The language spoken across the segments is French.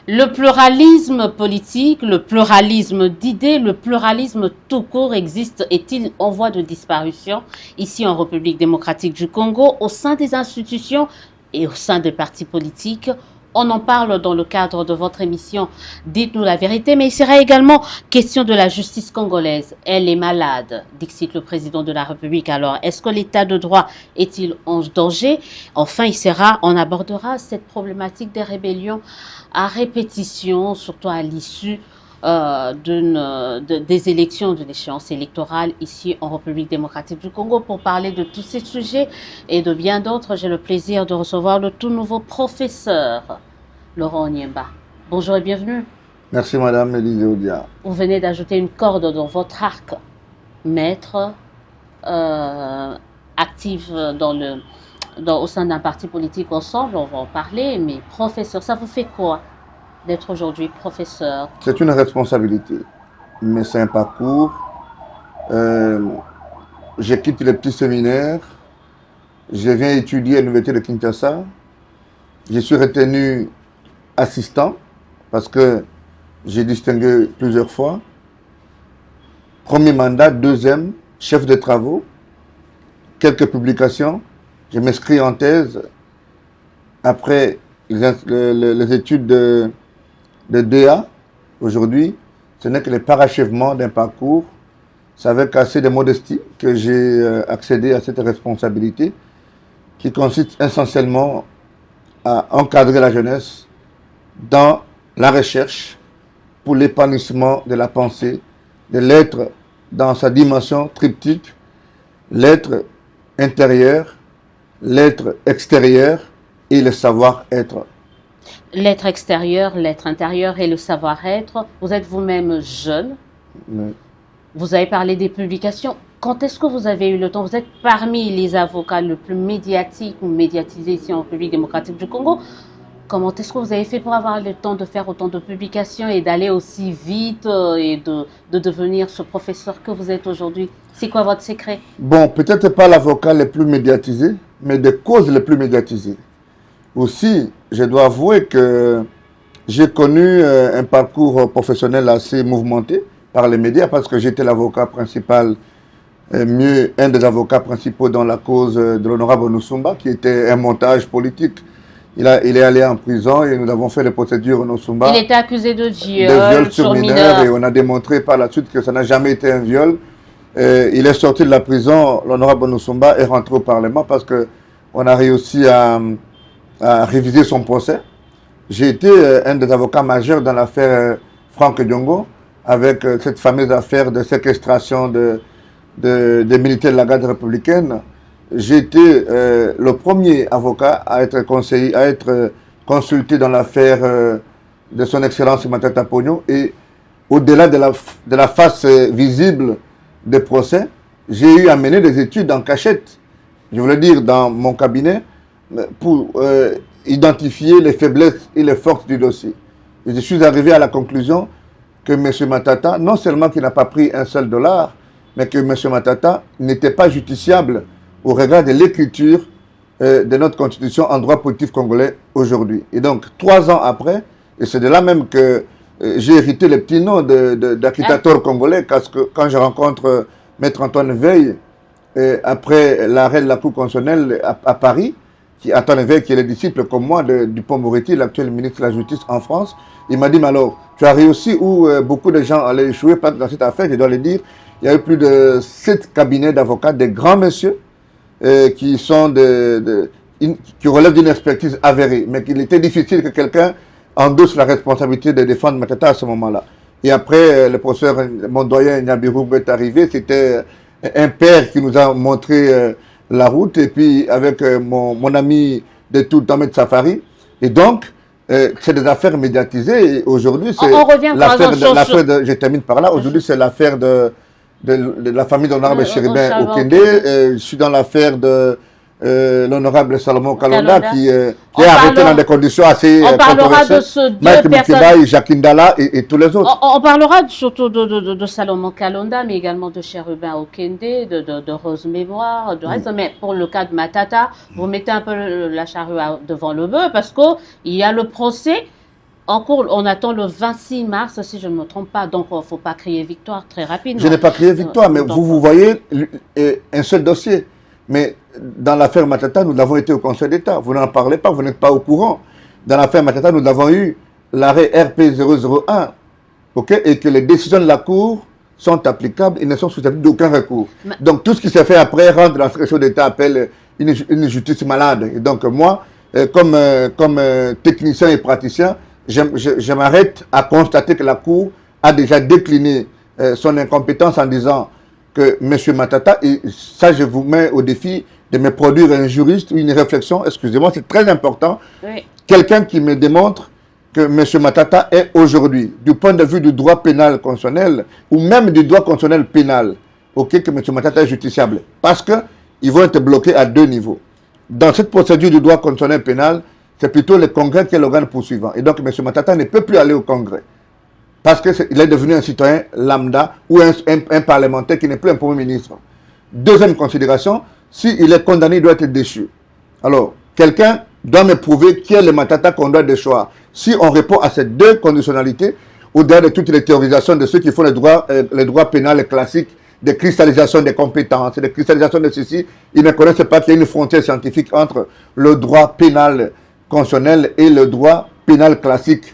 Le pluralisme politique, le pluralisme d'idées, le pluralisme tout court existe, est-il en voie de disparition ici en République démocratique du Congo, au sein des institutions et au sein des partis politiques? On en parle dans le cadre de votre émission Dites-nous la vérité, mais il sera également question de la justice congolaise. Elle est malade, dixit le président de la République. Alors, est-ce que l'état de droit est-il en danger? Enfin, on abordera cette problématique des rébellions à répétition, surtout à l'issue des élections, de l'échéance électorale ici en République démocratique du Congo. Pour parler de tous ces sujets et de bien d'autres, j'ai le plaisir de recevoir le tout nouveau professeur Laurent Onyemba. Bonjour et bienvenue. Merci Madame Élisée Odia. Vous venez d'ajouter une corde dans votre arc, maître, actif au sein d'un parti politique ensemble, on va en parler, mais professeur, ça vous fait quoi d'être aujourd'hui professeur? C'est une responsabilité, mais c'est un parcours. Je quitte les petits séminaires, je viens étudier à l'université de Kinshasa. Je suis retenu assistant parce que j'ai distingué plusieurs fois. Premier mandat, deuxième, chef de travaux, quelques publications. Je m'inscris en thèse. Après les études de DA, aujourd'hui, ce n'est que le parachèvement d'un parcours. C'est avec assez de modestie que j'ai accédé à cette responsabilité qui consiste essentiellement à encadrer la jeunesse dans la recherche pour l'épanouissement de la pensée, de l'être dans sa dimension triptyque, l'être intérieur, l'être extérieur et le savoir-être. L'être extérieur, l'être intérieur et le savoir-être. Vous êtes vous-même jeune. Oui. Vous avez parlé des publications. Quand est-ce que vous avez eu le temps? Vous êtes parmi les avocats le plus médiatiques ou médiatisés ici en République démocratique du Congo. Comment est-ce que vous avez fait pour avoir le temps de faire autant de publications et d'aller aussi vite et de devenir ce professeur que vous êtes aujourd'hui? C'est quoi votre secret? Bon, peut-être pas l'avocat le plus médiatisé, mais des causes les plus médiatisées. Aussi, je dois avouer que j'ai connu un parcours professionnel assez mouvementé par les médias parce que j'étais l'avocat principal, un des avocats principaux dans la cause de l'honorable Onusumba, qui était un montage politique. Il est allé en prison et nous avons fait les procédures Onusumba. Il était accusé de viol sur mineurs et on a démontré par la suite que ça n'a jamais été un viol. Il est sorti de la prison, l'honorable Onusumba est rentré au Parlement parce qu'on a réussi à réviser son procès. J'ai été un des avocats majeurs dans l'affaire Franck Diongo avec cette fameuse affaire de séquestration des militaires de la garde républicaine. J'ai été le premier avocat à être conseillé, à être consulté dans l'affaire de son Excellence Matata Pogno. Et au-delà de la face visible des procès, j'ai eu à mener des études en cachette, je voulais dire dans mon cabinet, pour identifier les faiblesses et les forces du dossier. Et je suis arrivé à la conclusion que M. Matata, non seulement qu'il n'a pas pris un seul dollar, mais que M. Matata n'était pas justiciable au regard de l'écriture de notre constitution en droit positif congolais aujourd'hui. Et donc, 3 ans après, et c'est de là même que j'ai hérité le petit nom d'acquittateur congolais, parce que quand je rencontre Maître Antoine Veil, après l'arrêt de la Cour constitutionnelle à Paris, Antoine Veil, qui est le disciple comme moi de Dupond-Moretti, l'actuel ministre de la Justice en France, il m'a dit, mais alors, tu as réussi où beaucoup de gens allaient échouer dans cette affaire, je dois le dire, il y a eu plus de 7 cabinets d'avocats, des grands messieurs, qui relèvent d'une expertise avérée, mais qu'il était difficile que quelqu'un endosse la responsabilité de défendre Matata à ce moment-là. Et après, le professeur, mon doyen Nyabiroub est arrivé, c'était un père qui nous a montré la route, et puis avec mon ami de tout Ahmed Safari. Et donc, c'est des affaires médiatisées, et aujourd'hui, c'est l'affaire de, je termine par là, aujourd'hui c'est l'affaire de la famille d'honorable Chéribin Okende. Je suis dans l'affaire de l'honorable Salomon Kalonda qui est arrêté dans des conditions assez controversées. Maître Mikibaï, Jacques Ndala et tous les autres. On parlera surtout de Salomon Kalonda, mais également de Chérubin Okende, de Rose Mémoire, de reste. Mais pour le cas de Matata, vous mettez un peu la charrue devant le bœuf parce qu'il y a le procès En cours, on attend le 26 mars, si je ne me trompe pas. Donc, il ne faut pas crier victoire très rapidement. Je n'ai pas crié victoire, mais vous voyez un seul dossier. Mais dans l'affaire Matata, nous avons été au Conseil d'État. Vous n'en parlez pas, vous n'êtes pas au courant. Dans l'affaire Matata, nous avons eu l'arrêt RP 001, et que les décisions de la Cour sont applicables et ne sont susceptibles d'aucun recours. Donc, tout ce qui s'est fait après rentre dans ce que le chef d'État appelle une justice malade. Et donc, moi, comme technicien et praticien, je m'arrête à constater que la Cour a déjà décliné son incompétence en disant que M. Matata, et ça je vous mets au défi de me produire un juriste ou une réflexion, excusez-moi, c'est très important, oui. Quelqu'un qui me démontre que M. Matata est aujourd'hui, du point de vue du droit pénal constitutionnel, ou même du droit constitutionnel pénal, que M. Matata est justiciable. Parce qu'ils vont être bloqués à deux niveaux. Dans cette procédure du droit constitutionnel pénal, c'est plutôt le Congrès qui est l'organe poursuivant. Et donc, M. Matata ne peut plus aller au Congrès. Parce qu'il est devenu un citoyen lambda ou un parlementaire qui n'est plus un Premier ministre. Deuxième considération, s'il est condamné, il doit être déchu. Alors, quelqu'un doit me prouver qui est le Matata qu'on doit déchoir. Si on répond à ces deux conditionnalités, au-delà de toutes les théorisations de ceux qui font le droit pénal classique, de cristallisation des compétences, de cristallisation de ceci, ils ne connaissent pas qu'il y a une frontière scientifique entre le droit pénal constitutionnel et le droit pénal classique.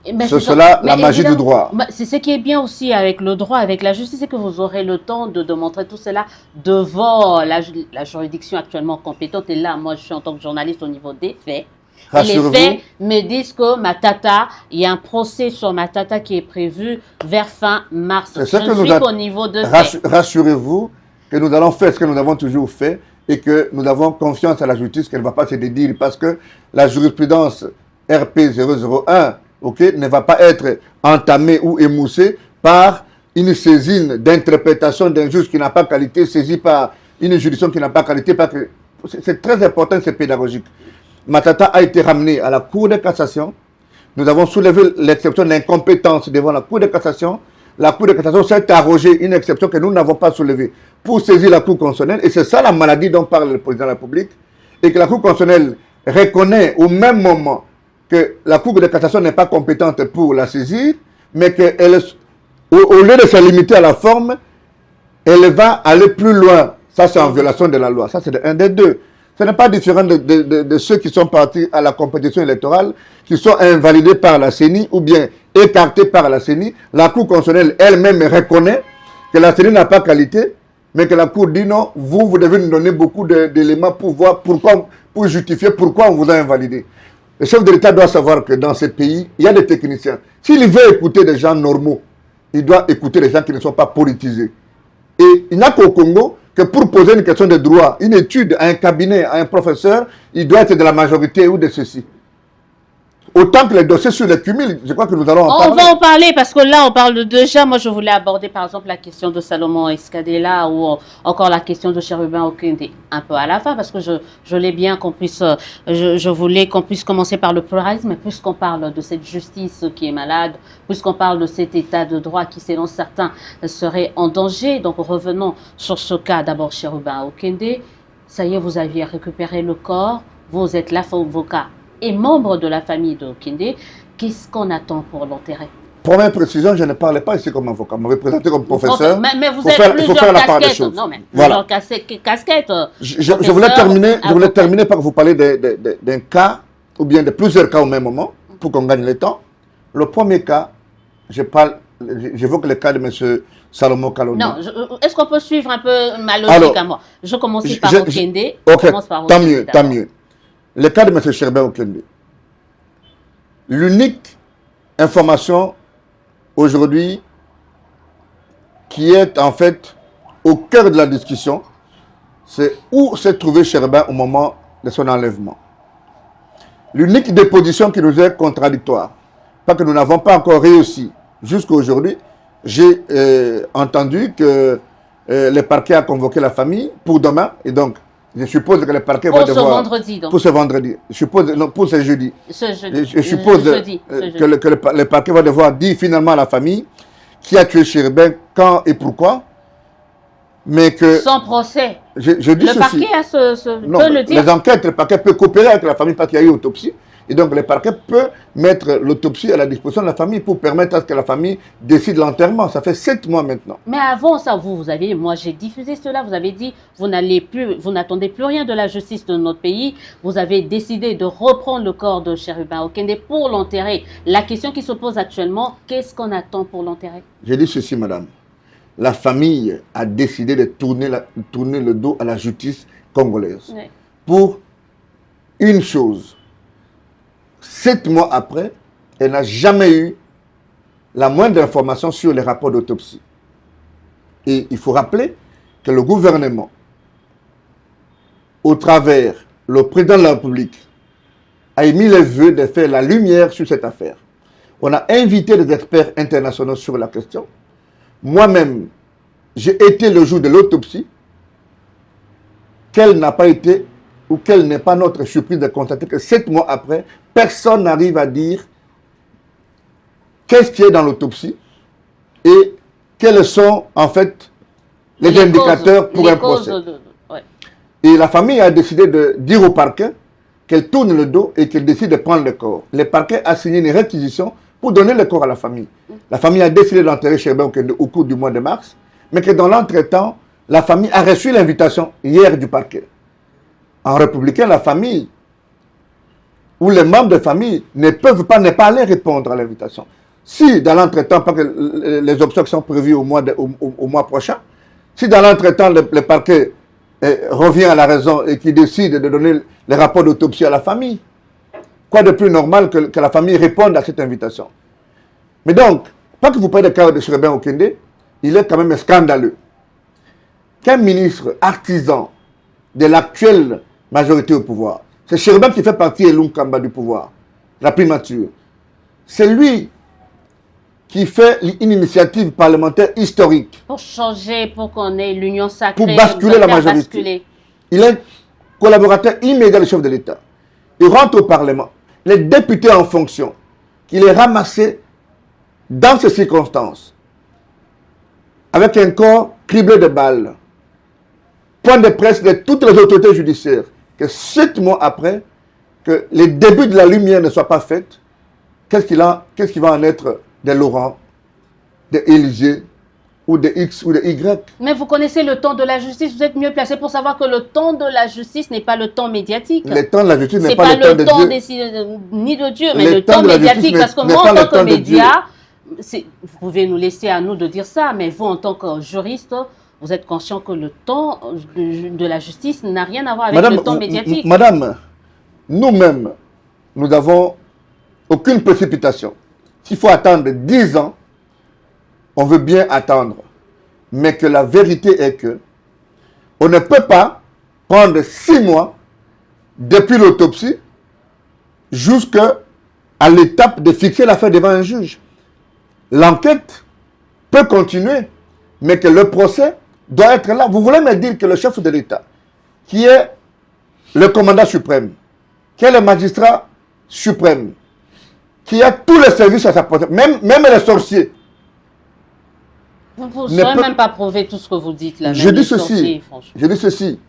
C'est cela la magie du droit. C'est ce qui est bien aussi avec le droit, avec la justice, c'est que vous aurez le temps de montrer tout cela devant la juridiction actuellement compétente. Et là, moi, je suis en tant que journaliste au niveau des faits. Et les faits me disent que Matata, il y a un procès sur Matata qui est prévu vers fin mars. Je ne suis qu'au niveau de faits. Rassurez-vous que nous allons faire ce que nous avons toujours fait et que nous avons confiance à la justice qu'elle ne va pas se dédire parce que la jurisprudence RP 001 ne va pas être entamée ou émoussée par une saisine d'interprétation d'un juge qui n'a pas qualité, saisi par une juridiction qui n'a pas qualité. C'est très important, c'est pédagogique. Matata a été ramené à la Cour de cassation. Nous avons soulevé l'exception d'incompétence devant la Cour de cassation. La Cour de cassation s'est arrogée une exception que nous n'avons pas soulevée pour saisir la Cour constitutionnelle. Et c'est ça la maladie dont parle le président de la République. Et que la Cour constitutionnelle reconnaît au même moment que la Cour de cassation n'est pas compétente pour la saisir, mais qu'elle, au lieu de se limiter à la forme, elle va aller plus loin. Ça, c'est en violation de la loi. Ça, c'est un des deux. Ce n'est pas différent de ceux qui sont partis à la compétition électorale, qui sont invalidés par la CENI ou bien écartés par la CENI. La Cour constitutionnelle elle-même reconnaît que la CENI n'a pas qualité, mais que la Cour dit non, vous devez nous donner beaucoup d'éléments pour voir pour justifier pourquoi on vous a invalidé. Le chef de l'État doit savoir que dans ce pays, il y a des techniciens. S'il veut écouter des gens normaux, il doit écouter des gens qui ne sont pas politisés. Et il n'y a qu'au Congo que pour poser une question de droit, une étude à un cabinet, à un professeur, il doit être de la majorité ou de ceci. Autant que les dossiers sur le cumul, je crois que nous allons en parler. On va en parler parce que là, on parle de déjà. Moi, je voulais aborder par exemple la question de Salomon Escadella ou encore la question de Chérubin Okende un peu à la fin parce que je l'ai bien qu'on puisse, je voulais qu'on puisse commencer par le pluralisme, mais puisqu'on parle de cette justice qui est malade, puisqu'on parle de cet état de droit qui, selon certains, serait en danger. Donc, revenons sur ce cas d'abord Chérubin Okende. Ça y est, vous aviez récupéré le corps, vous êtes l'avocat et membre de la famille de Okende, qu'est-ce qu'on attend pour l'enterrer? Première précision, je ne parlais pas ici comme avocat, je me présentais comme professeur. Mais vous êtes plusieurs casquettes. Non, mais voilà. Casquettes. Je voulais terminer par vous parler d'un cas, ou bien de plusieurs cas au même moment, pour qu'on gagne le temps. Le premier cas, j'évoque le cas de M. Salomon Kalonji. Non, est-ce qu'on peut suivre un peu ma logique à moi? Je commence par Okende. Ok, tant mieux. Le cas de M. Chérubin Okende. L'unique information aujourd'hui qui est en fait au cœur de la discussion, c'est où s'est trouvé Chérubin au moment de son enlèvement. L'unique déposition qui nous est contradictoire, parce que nous n'avons pas encore réussi jusqu'à aujourd'hui, j'ai entendu que le parquet a convoqué la famille pour demain, et donc je suppose que le parquet va devoir... Pour ce vendredi, donc. Pour ce vendredi. Je suppose, non, pour ce jeudi. Je suppose que le parquet va devoir dire finalement à la famille qui a tué Chérubin, quand et pourquoi. Mais que... Sans procès. Je dis le parquet a peut le dire. Les enquêtes, le parquet peut coopérer avec la famille parce qu'il y a eu autopsie. Et donc, le parquet peut mettre l'autopsie à la disposition de la famille pour permettre à ce que la famille décide l'enterrement. Ça fait 7 mois maintenant. Mais avant ça, moi j'ai diffusé cela, vous avez dit, vous n'attendez plus rien de la justice de notre pays. Vous avez décidé de reprendre le corps de Cherubin Okende pour l'enterrer. La question qui se pose actuellement, qu'est-ce qu'on attend pour l'enterrer? J'ai dit ceci, madame. La famille a décidé de tourner le dos à la justice congolaise. Oui. Pour une chose. 7 mois après, elle n'a jamais eu la moindre information sur les rapports d'autopsie. Et il faut rappeler que le gouvernement, au travers le président de la République, a émis les vœux de faire la lumière sur cette affaire. On a invité des experts internationaux sur la question. Moi-même, j'ai été le jour de l'autopsie. Quelle n'a pas été ou quelle n'est pas notre surprise de constater que 7 mois après, personne n'arrive à dire qu'est-ce qui est dans l'autopsie et quels sont en fait les indicateurs pour un procès. Ouais. Et la famille a décidé de dire au parquet qu'elle tourne le dos et qu'elle décide de prendre le corps. Le parquet a signé une réquisition pour donner le corps à la famille. La famille a décidé d'enterrer Cherubin Okende au cours du mois de mars, mais que dans l'entretemps, la famille a reçu l'invitation hier du parquet. En républicain, la famille ou les membres de famille ne peuvent pas ne pas aller répondre à l'invitation. Si dans l'entretemps, parce que les obsèques sont prévues au mois prochain, si dans l'entretemps le parquet revient à la raison et qu'il décide de donner les rapports d'autopsie à la famille, quoi de plus normal que la famille réponde à cette invitation? Mais donc, pas que vous parlez de cas de Cherubin Okende, il est quand même scandaleux qu'un ministre artisan de l'actuelle majorité au pouvoir, c'est Cherubin qui fait partie de l'Unkamba du pouvoir, la primature, c'est lui qui fait une initiative parlementaire historique. Pour changer, pour qu'on ait l'union sacrée. Pour basculer la majorité. Basculer. Il est collaborateur immédiat du chef de l'État. Il rentre au Parlement. Les députés en fonction, qu'il est ramassé dans ces circonstances, avec un corps criblé de balles, point de presse de toutes les autorités judiciaires, que 7 mois après, que les débuts de la lumière ne soient pas faits, qu'est-ce qui va en être de Laurent, de Élysée, ou de X ou de Y? Mais vous connaissez le temps de la justice, vous êtes mieux placé pour savoir que le temps de la justice n'est pas le temps médiatique. Le temps de la justice n'est pas le temps de Dieu. Ni de Dieu, mais le temps médiatique. Parce que moi, en tant que média, vous pouvez nous laisser à nous de dire ça, mais vous, en tant que juriste, vous êtes conscient que le temps de la justice n'a rien à voir avec le temps médiatique. Madame, nous-mêmes, nous n'avons aucune précipitation. S'il faut attendre 10 ans, on veut bien attendre. Mais que la vérité est que on ne peut pas prendre 6 mois depuis l'autopsie jusqu'à l'étape de fixer l'affaire devant un juge. L'enquête peut continuer, mais que le procès doit être là. Vous voulez me dire que le chef de l'État, qui est le commandant suprême, qui est le magistrat suprême, qui a tous les services à sa portée, même les sorciers. Vous ne saurez même pas prouver tout ce que vous dites là. Je dis ceci. Je dis ceci.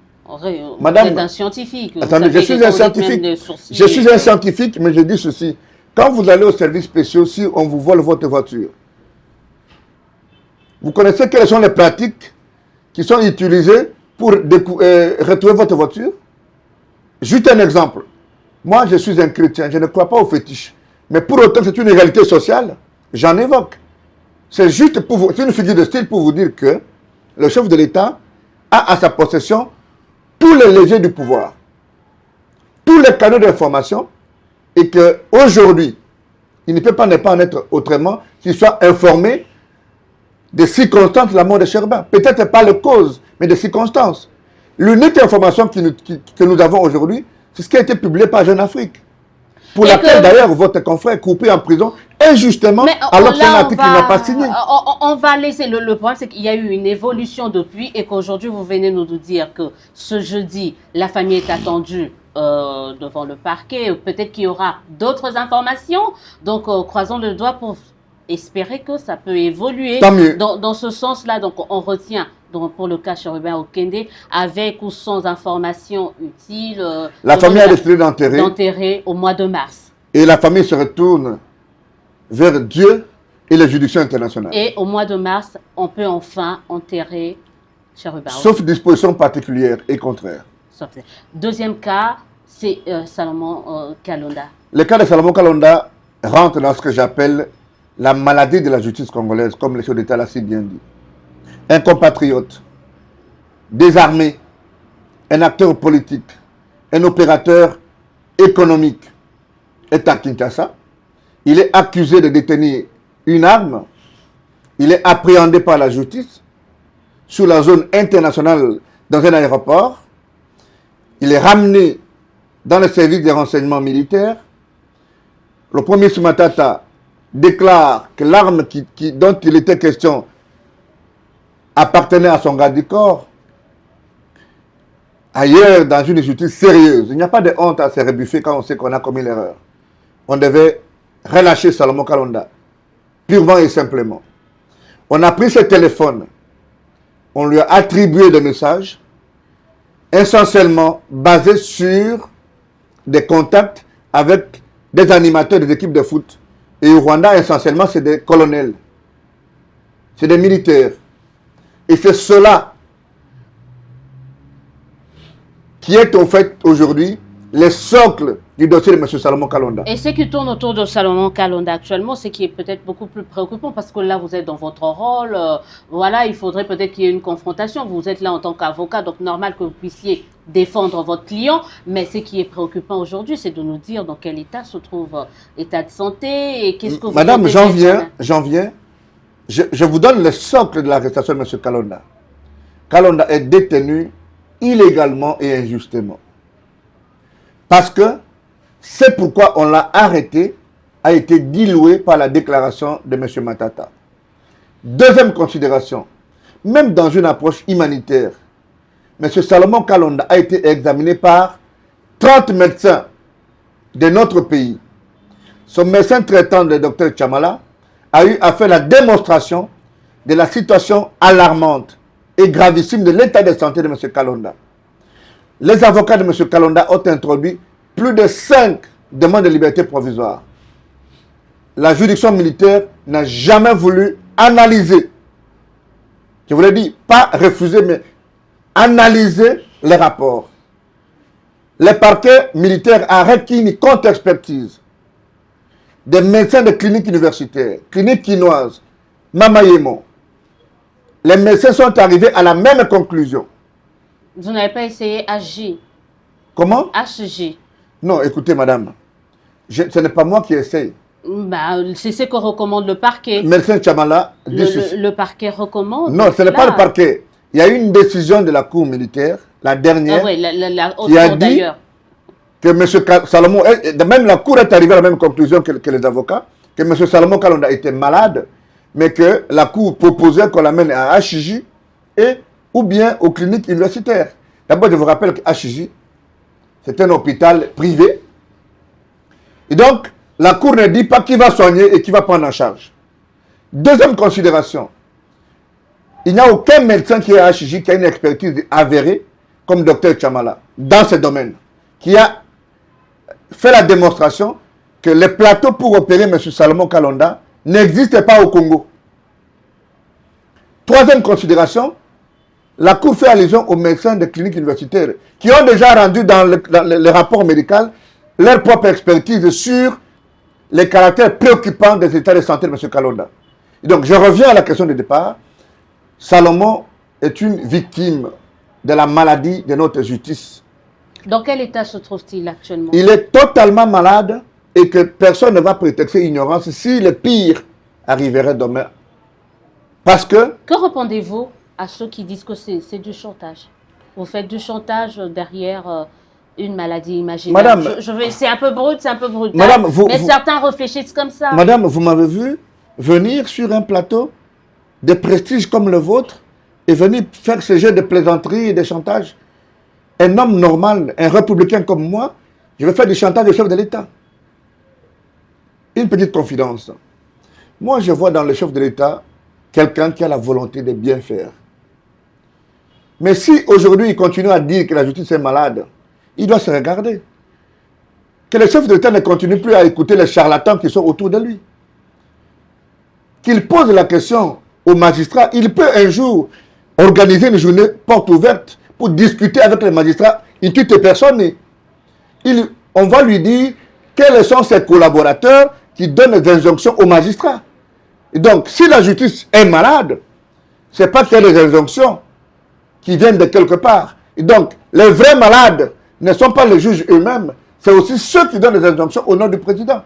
Madame, vous êtes un scientifique. Attendez, je suis un scientifique. Je suis un scientifique, mais je dis ceci. Quand vous allez aux services spéciaux, si on vous vole votre voiture, vous connaissez quelles sont les pratiques qui sont utilisées pour retrouver votre voiture? Juste un exemple. Moi, je suis un chrétien, je ne crois pas aux fétiches. Mais pour autant que c'est une réalité sociale, j'en évoque. C'est juste c'est une figure de style pour vous dire que le chef de l'État a à sa possession tous les leviers du pouvoir, tous les canaux d'information, et qu'aujourd'hui, il ne peut pas ne pas en être autrement qu'il soit informé des circonstances de la mort de Cherubin. Peut-être pas les causes, mais des circonstances. L'unique information que nous avons aujourd'hui, c'est ce qui a été publié par Jeune Afrique. Pour laquelle d'ailleurs votre confrère est coupé en prison injustement alors que c'est un article qu'il n'a pas signé. On va laisser. Le problème, c'est qu'il y a eu une évolution depuis et qu'aujourd'hui, vous venez nous dire que ce jeudi, la famille est attendue devant le parquet. Peut-être qu'il y aura d'autres informations. Donc, croisons le doigt pour espérer que ça peut évoluer dans ce sens-là. Donc, on retient pour le cas Cherubin Okende, avec ou sans information utile. La famille a décidé d'enterrer au mois de mars. Et la famille se retourne vers Dieu et les juridictions internationales. Et au mois de mars, on peut enfin enterrer Cherubao. Sauf dispositions particulières et contraires. Deuxième cas, c'est Salomon Kalonda. Le cas de Salomon Kalonda rentre dans ce que j'appelle la maladie de la justice congolaise, comme le chef d'État l'a si bien dit. Un compatriote, désarmé, un acteur politique, un opérateur économique est à Kinshasa. Il est accusé de détenir une arme. Il est appréhendé par la justice sur la zone internationale dans un aéroport. Il est ramené dans le service des renseignements militaires. Le premier Matata déclare que l'arme dont il était question appartenait à son garde du corps. Ailleurs, dans une justice sérieuse, il n'y a pas de honte à se rebuffer quand on sait qu'on a commis l'erreur. On devait relâcher Salomon Kalonda, purement et simplement. On a pris ce téléphone, on lui a attribué des messages, essentiellement basés sur des contacts avec des animateurs des équipes de foot. Et au Rwanda, essentiellement, c'est des colonels, c'est des militaires. Et c'est cela qui est au fait aujourd'hui le socle du dossier de M. Salomon Kalonda. Et ce qui tourne autour de Salomon Kalonda actuellement, c'est qui est peut-être beaucoup plus préoccupant parce que là, vous êtes dans votre rôle. Voilà, il faudrait peut-être qu'il y ait une confrontation. Vous êtes là en tant qu'avocat, donc normal que vous puissiez défendre votre client. Mais ce qui est préoccupant aujourd'hui, c'est de nous dire dans quel état se trouve l'état de santé et qu'est-ce que vous... Madame, j'en viens. Je vous donne le socle de l'arrestation de M. Kalonda. Kalonda est détenu illégalement et injustement. Parce que c'est pourquoi on l'a arrêté, a été dilué par la déclaration de M. Matata. Deuxième considération, même dans une approche humanitaire, M. Salomon Kalonda a été examiné par 30 médecins de notre pays. Son médecin traitant, le docteur Chamala, a eu à faire la démonstration de la situation alarmante et gravissime de l'état de santé de M. Kalonda. Les avocats de M. Kalonda ont introduit plus de 5 demandes de liberté provisoire. La juridiction militaire n'a jamais voulu analyser, je vous l'ai dit, pas refuser, mais analyser les rapports. Les parquets militaires arrêtent une contre-expertise des médecins de cliniques universitaires, cliniques quinoises, Mamayemo. Les médecins sont arrivés à la même conclusion. Vous n'avez pas essayé HG? Comment? HG. Non, écoutez, madame, ce n'est pas moi qui essaye. Bah, c'est ce que recommande le parquet. Médecin Chamala dit ceci. Le parquet recommande? Non, ce n'est pas le parquet. Il y a eu une décision de la Cour militaire, la dernière, oui, qui a dit que M. Salomon, même la Cour est arrivée à la même conclusion que les avocats, que M. Salomon Kalonda était malade, mais que la Cour proposait qu'on l'amène à HJ ou bien aux cliniques universitaires. D'abord, je vous rappelle que HJ, c'est un hôpital privé. Et donc, la Cour ne dit pas qui va soigner et qui va prendre en charge. Deuxième considération, il n'y a aucun médecin qui est à HJ qui a une expertise avérée, comme Dr Chamala, dans ce domaine, qui a fait la démonstration que les plateaux pour opérer M. Salomon Kalonda n'existent pas au Congo. Troisième considération, la Cour fait allusion aux médecins de cliniques universitaires qui ont déjà rendu dans le rapport médical leur propre expertise sur les caractères préoccupants des états de santé de M. Kalonda. Et donc, je reviens à la question de départ. Salomon est une victime de la maladie de notre justice. Dans quel état se trouve-t-il actuellement? Il est totalement malade et que personne ne va prétexter ignorance si le pire arriverait demain. Parce que... Que répondez-vous à ceux qui disent que c'est du chantage? Vous faites du chantage derrière une maladie imaginaire. Madame, c'est un peu brut, madame, mais certains réfléchissent comme ça. Madame, vous m'avez vu venir sur un plateau de prestige comme le vôtre et venir faire ce jeu de plaisanterie et de chantage. Un homme normal, un républicain comme moi, je vais faire du chantage au chef de l'État. Une petite confidence. Moi, je vois dans le chef de l'État quelqu'un qui a la volonté de bien faire. Mais si aujourd'hui il continue à dire que la justice est malade, il doit se regarder. que le chef de l'État ne continue plus à écouter les charlatans qui sont autour de lui. Qu'il pose la question aux magistrats. Il peut un jour organiser une journée porte ouverte pour discuter avec les magistrats. Il tue personne. On va lui dire quels sont ses collaborateurs qui donnent des injonctions aux magistrats. Et donc, si la justice est malade, ce n'est pas qu'il y a des injonctions qui viennent de quelque part. Et donc, les vrais malades ne sont pas les juges eux-mêmes, c'est aussi ceux qui donnent des injonctions au nom du président.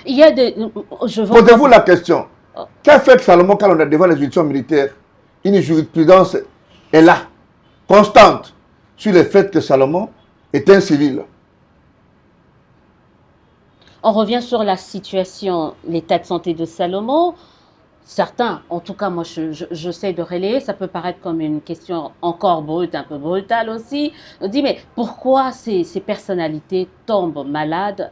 Il y a des... Posez-vous la question. Qu'a fait Salomon quand on est devant les juridictions militaires? Une jurisprudence est là, constante, sur le fait que Salomon est un civil. On revient sur la situation, l'état de santé de Salomon. Certains, en tout cas moi j'essaie de relayer, ça peut paraître comme une question encore brute, un peu brutale aussi. On dit mais pourquoi ces personnalités tombent malades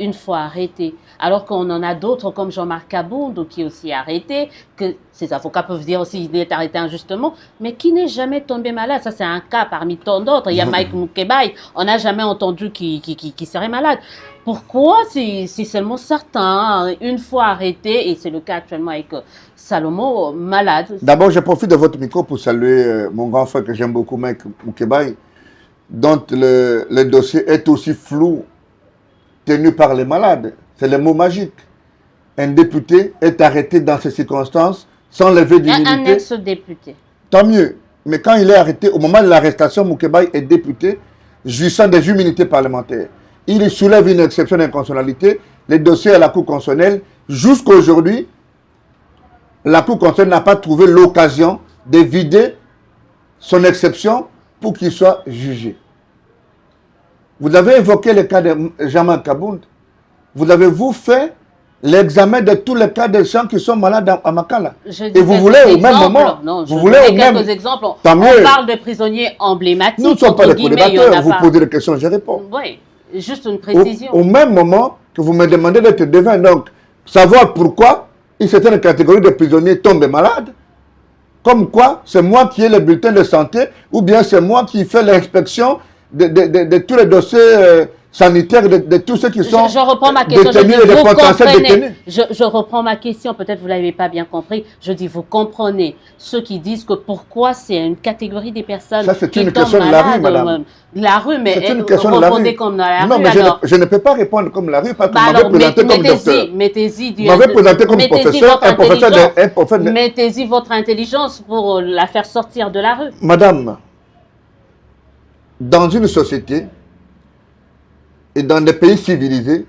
une fois arrêtées, alors qu'on en a d'autres comme Jean-Marc Kaboundou qui est aussi arrêté, que ces avocats peuvent dire aussi qu'il est arrêté injustement, mais qui n'est jamais tombé malade. Ça c'est un cas parmi tant d'autres. Il y a Mike Mukebai, on n'a jamais entendu qui serait malade. Pourquoi c'est seulement certains, une fois arrêtés, et c'est le cas actuellement avec Salomon, malade? D'abord, je profite de votre micro pour saluer mon grand frère que j'aime beaucoup, Mike Mukebai, dont le dossier est aussi flou, tenu par les malades. C'est le mot magique. Un député est arrêté dans ces circonstances, sans lever d'immunité. Un ex-député. Tant mieux. Mais quand il est arrêté, au moment de l'arrestation, Mukebai est député, jouissant des immunités parlementaires. Il soulève une exception d'inconstitutionnalité, les dossiers à la Cour constitutionnelle. Jusqu'à aujourd'hui, la Cour constitutionnelle n'a pas trouvé l'occasion de vider son exception pour qu'il soit jugé. Vous avez évoqué le cas de Jean-Marc Kaboundou. Vous avez-vous fait l'examen de tous les cas de gens qui sont malades à Makala? Et vous voulez au même moment... Non, vous voulez au même... quelques exemples. Tant mieux. On parle de prisonniers emblématiques. Nous ne sommes pas des co-débatteurs. Vous posez des questions, je réponds. Oui, juste une précision. Au même moment que vous me demandez d'être devin, donc, savoir pourquoi une certaine catégorie de prisonniers tombent malades, comme quoi c'est moi qui ai le bulletin de santé, ou bien c'est moi qui fais l'inspection de tous les dossiers sanitaires, de tous ceux qui sont je reprends ma question, détenus et des potentiels détenus. Je reprends ma question, peut-être vous ne l'avez pas bien compris. Je dis, vous comprenez ceux qui disent que pourquoi c'est une catégorie des personnes qui tombent malades, madame. La rue, mais c'est une question de la rue. Comme dans la non, rue. Mais alors... je ne peux pas répondre comme la rue parce que vous m'avez présenté comme docteur. Mettez-y vous m'avez présenté comme professeur. Mettez-y votre intelligence pour la faire sortir de la rue. Madame, dans une société et dans des pays civilisés,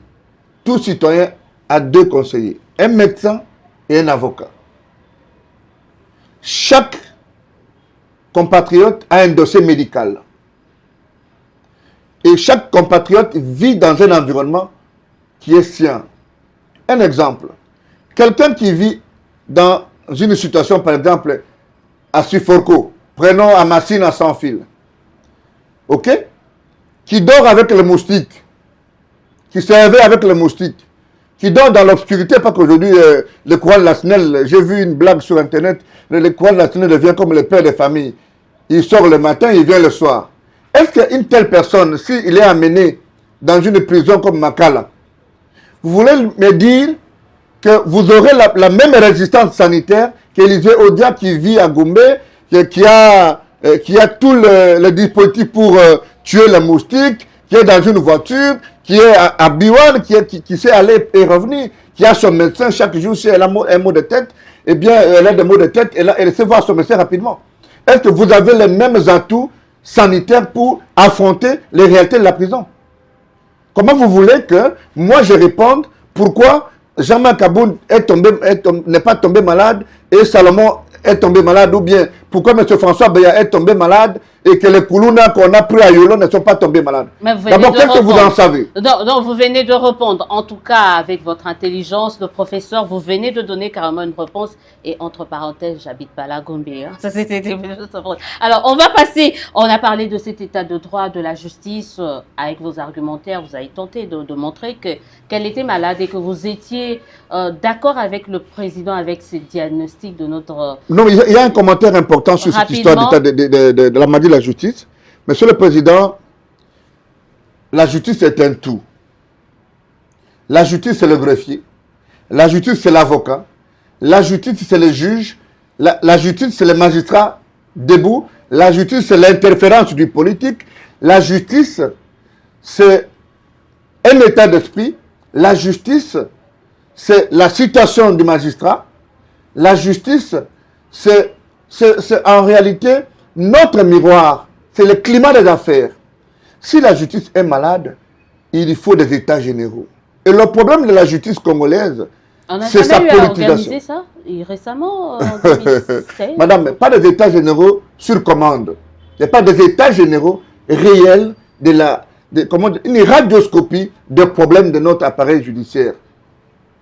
tout citoyen a deux conseillers, un médecin et un avocat. Chaque compatriote a un dossier médical. Et chaque compatriote vit dans un environnement qui est sien. Un exemple, quelqu'un qui vit dans une situation, par exemple, à Suforco, prenons Amassine à sans fil, ok, qui dort avec le moustique, qui se réveille avec le moustique, qui dort dans l'obscurité, parce qu'aujourd'hui, le courant de la SNEL, j'ai vu une blague sur Internet, le courant de la SNEL devient comme le père de famille. Il sort le matin, il vient le soir. Est-ce qu'une telle personne, s'il est amené dans une prison comme Makala, vous voulez me dire que vous aurez la même résistance sanitaire qu'Élisée Odia qui vit à Goumbé, qui a tout le dispositif pour tuer les moustiques, qui est dans une voiture, qui est à Biwan, qui sait aller et revenir, qui a son médecin chaque jour, si elle a un mot de tête, eh bien, elle a des maux de tête, elle sait voir son médecin rapidement. Est-ce que vous avez les mêmes atouts sanitaires pour affronter les réalités de la prison? Comment vous voulez que moi je réponde pourquoi Jean-Marc Kaboundou n'est pas tombé malade et Salomon est tombé malade, ou bien pourquoi M. François Beya est tombé malade et que les Koulouna qu'on a pris à Yolo ne sont pas tombés malades? D'abord, qu'est-ce que vous en savez? Donc, vous venez de répondre. En tout cas, avec votre intelligence, le professeur, vous venez de donner carrément une réponse. Et entre parenthèses, j'habite pas là, Gombe. Hein. Ça, alors, on va passer. On a parlé de cet état de droit, de la justice. Avec vos argumentaires, vous avez tenté de montrer qu'elle était malade et que vous étiez d'accord avec le président, avec ces diagnostics de notre... Non, il y a un commentaire important sur cette histoire de la maladie de la justice. Monsieur le Président, la justice est un tout. La justice, c'est le greffier. La justice, c'est l'avocat. La justice, c'est le juge. La justice, c'est le magistrat debout. La justice, c'est l'interférence du politique. La justice, c'est un état d'esprit. La justice, c'est la situation du magistrat. La justice, c'est en réalité notre miroir. C'est le climat des affaires. Si la justice est malade, il faut des états généraux. Et le problème de la justice congolaise, c'est sa politisation. Ça récemment, en 2016. Madame, pas des états généraux sur commande. Il n'y a pas des états généraux réels une radioscopie des problèmes de notre appareil judiciaire.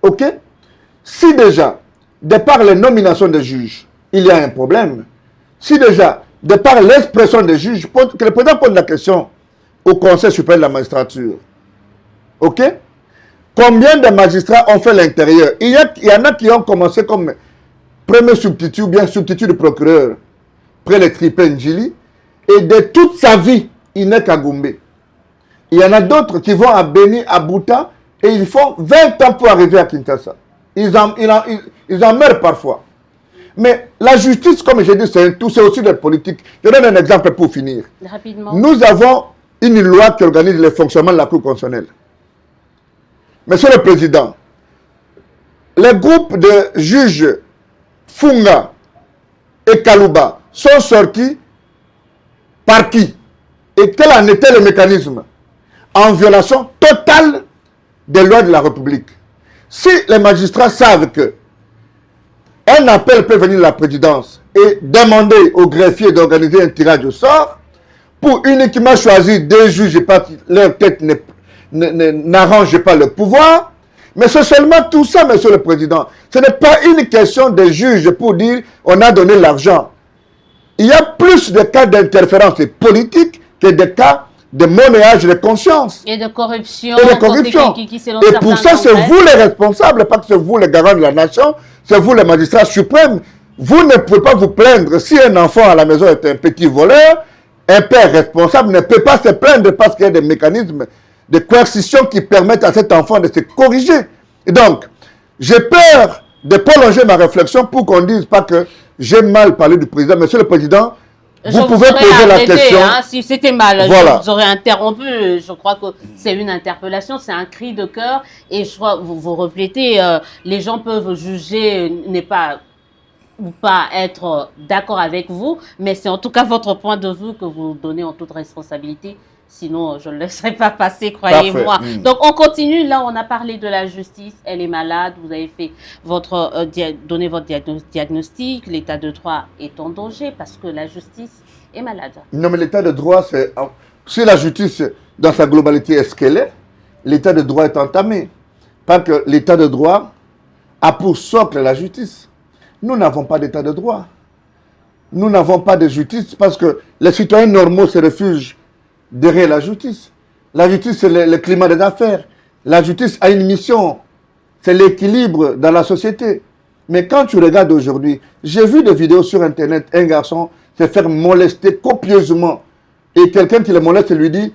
Ok? Si déjà, de par les nominations des juges, il y a un problème, si déjà, de par l'expression des juges, que le président pose la question au Conseil supérieur de la magistrature, ok? Combien de magistrats ont fait l'intérieur? Il y en a qui ont commencé comme premier substitut ou bien substitut de procureur près le Tripin Njili, et de toute sa vie, il n'est qu'à Goumbé. Il y en a d'autres qui vont à Beni, à Bouta, et ils font 20 ans pour arriver à Kinshasa. Ils en meurent parfois. Mais la justice, comme j'ai dit, c'est aussi de la politique. Je donne un exemple pour finir. Rapidement. Nous avons une loi qui organise le fonctionnement de la Cour constitutionnelle. Monsieur le Président, les groupes de juges Funga et Kalouba sont sortis par qui? Et quel en était le mécanisme? En violation totale des lois de la République. Si les magistrats savent que un appel peut venir de la présidence et demander au greffier d'organiser un tirage au sort pour uniquement choisir des juges parce que leur tête n'arrange pas le pouvoir, mais c'est seulement tout ça, Monsieur le Président. Ce n'est pas une question de juges pour dire on a donné l'argent. Il y a plus de cas d'interférence politique que de cas de monnayage de conscience. Et de corruption. Et de corruption. Et pour ça, c'est vous les responsables, pas que c'est vous les garants de la nation, c'est vous les magistrats suprêmes. Vous ne pouvez pas vous plaindre. Si un enfant à la maison est un petit voleur, un père responsable ne peut pas se plaindre parce qu'il y a des mécanismes de coercition qui permettent à cet enfant de se corriger. Et donc, j'ai peur de prolonger ma réflexion pour qu'on ne dise pas que j'ai mal parlé du président. Monsieur le Président, vous pouvez poser la question. Hein, si c'était mal, voilà. Je vous aurais interrompu. Je crois que c'est une interpellation, c'est un cri de cœur. Et je crois que vous reflétez, les gens peuvent juger, ou pas être d'accord avec vous, mais c'est en tout cas votre point de vue que vous donnez en toute responsabilité. Sinon, je ne le laisserai pas passer, croyez-moi. Donc, on continue. Là, on a parlé de la justice. Elle est malade. Vous avez fait donné votre diagnostic. L'état de droit est en danger parce que la justice est malade. Non, mais l'état de droit, c'est... Si la justice, dans sa globalité, est ce qu'elle est, l'état de droit est entamé. Pas que l'état de droit a pour socle la justice. Nous n'avons pas d'état de droit. Nous n'avons pas de justice parce que les citoyens normaux se refugent derrière la justice. La justice, c'est le climat des affaires. La justice a une mission. C'est l'équilibre dans la société. Mais quand tu regardes aujourd'hui, j'ai vu des vidéos sur Internet, un garçon se faire molester copieusement. Et quelqu'un qui le moleste lui dit,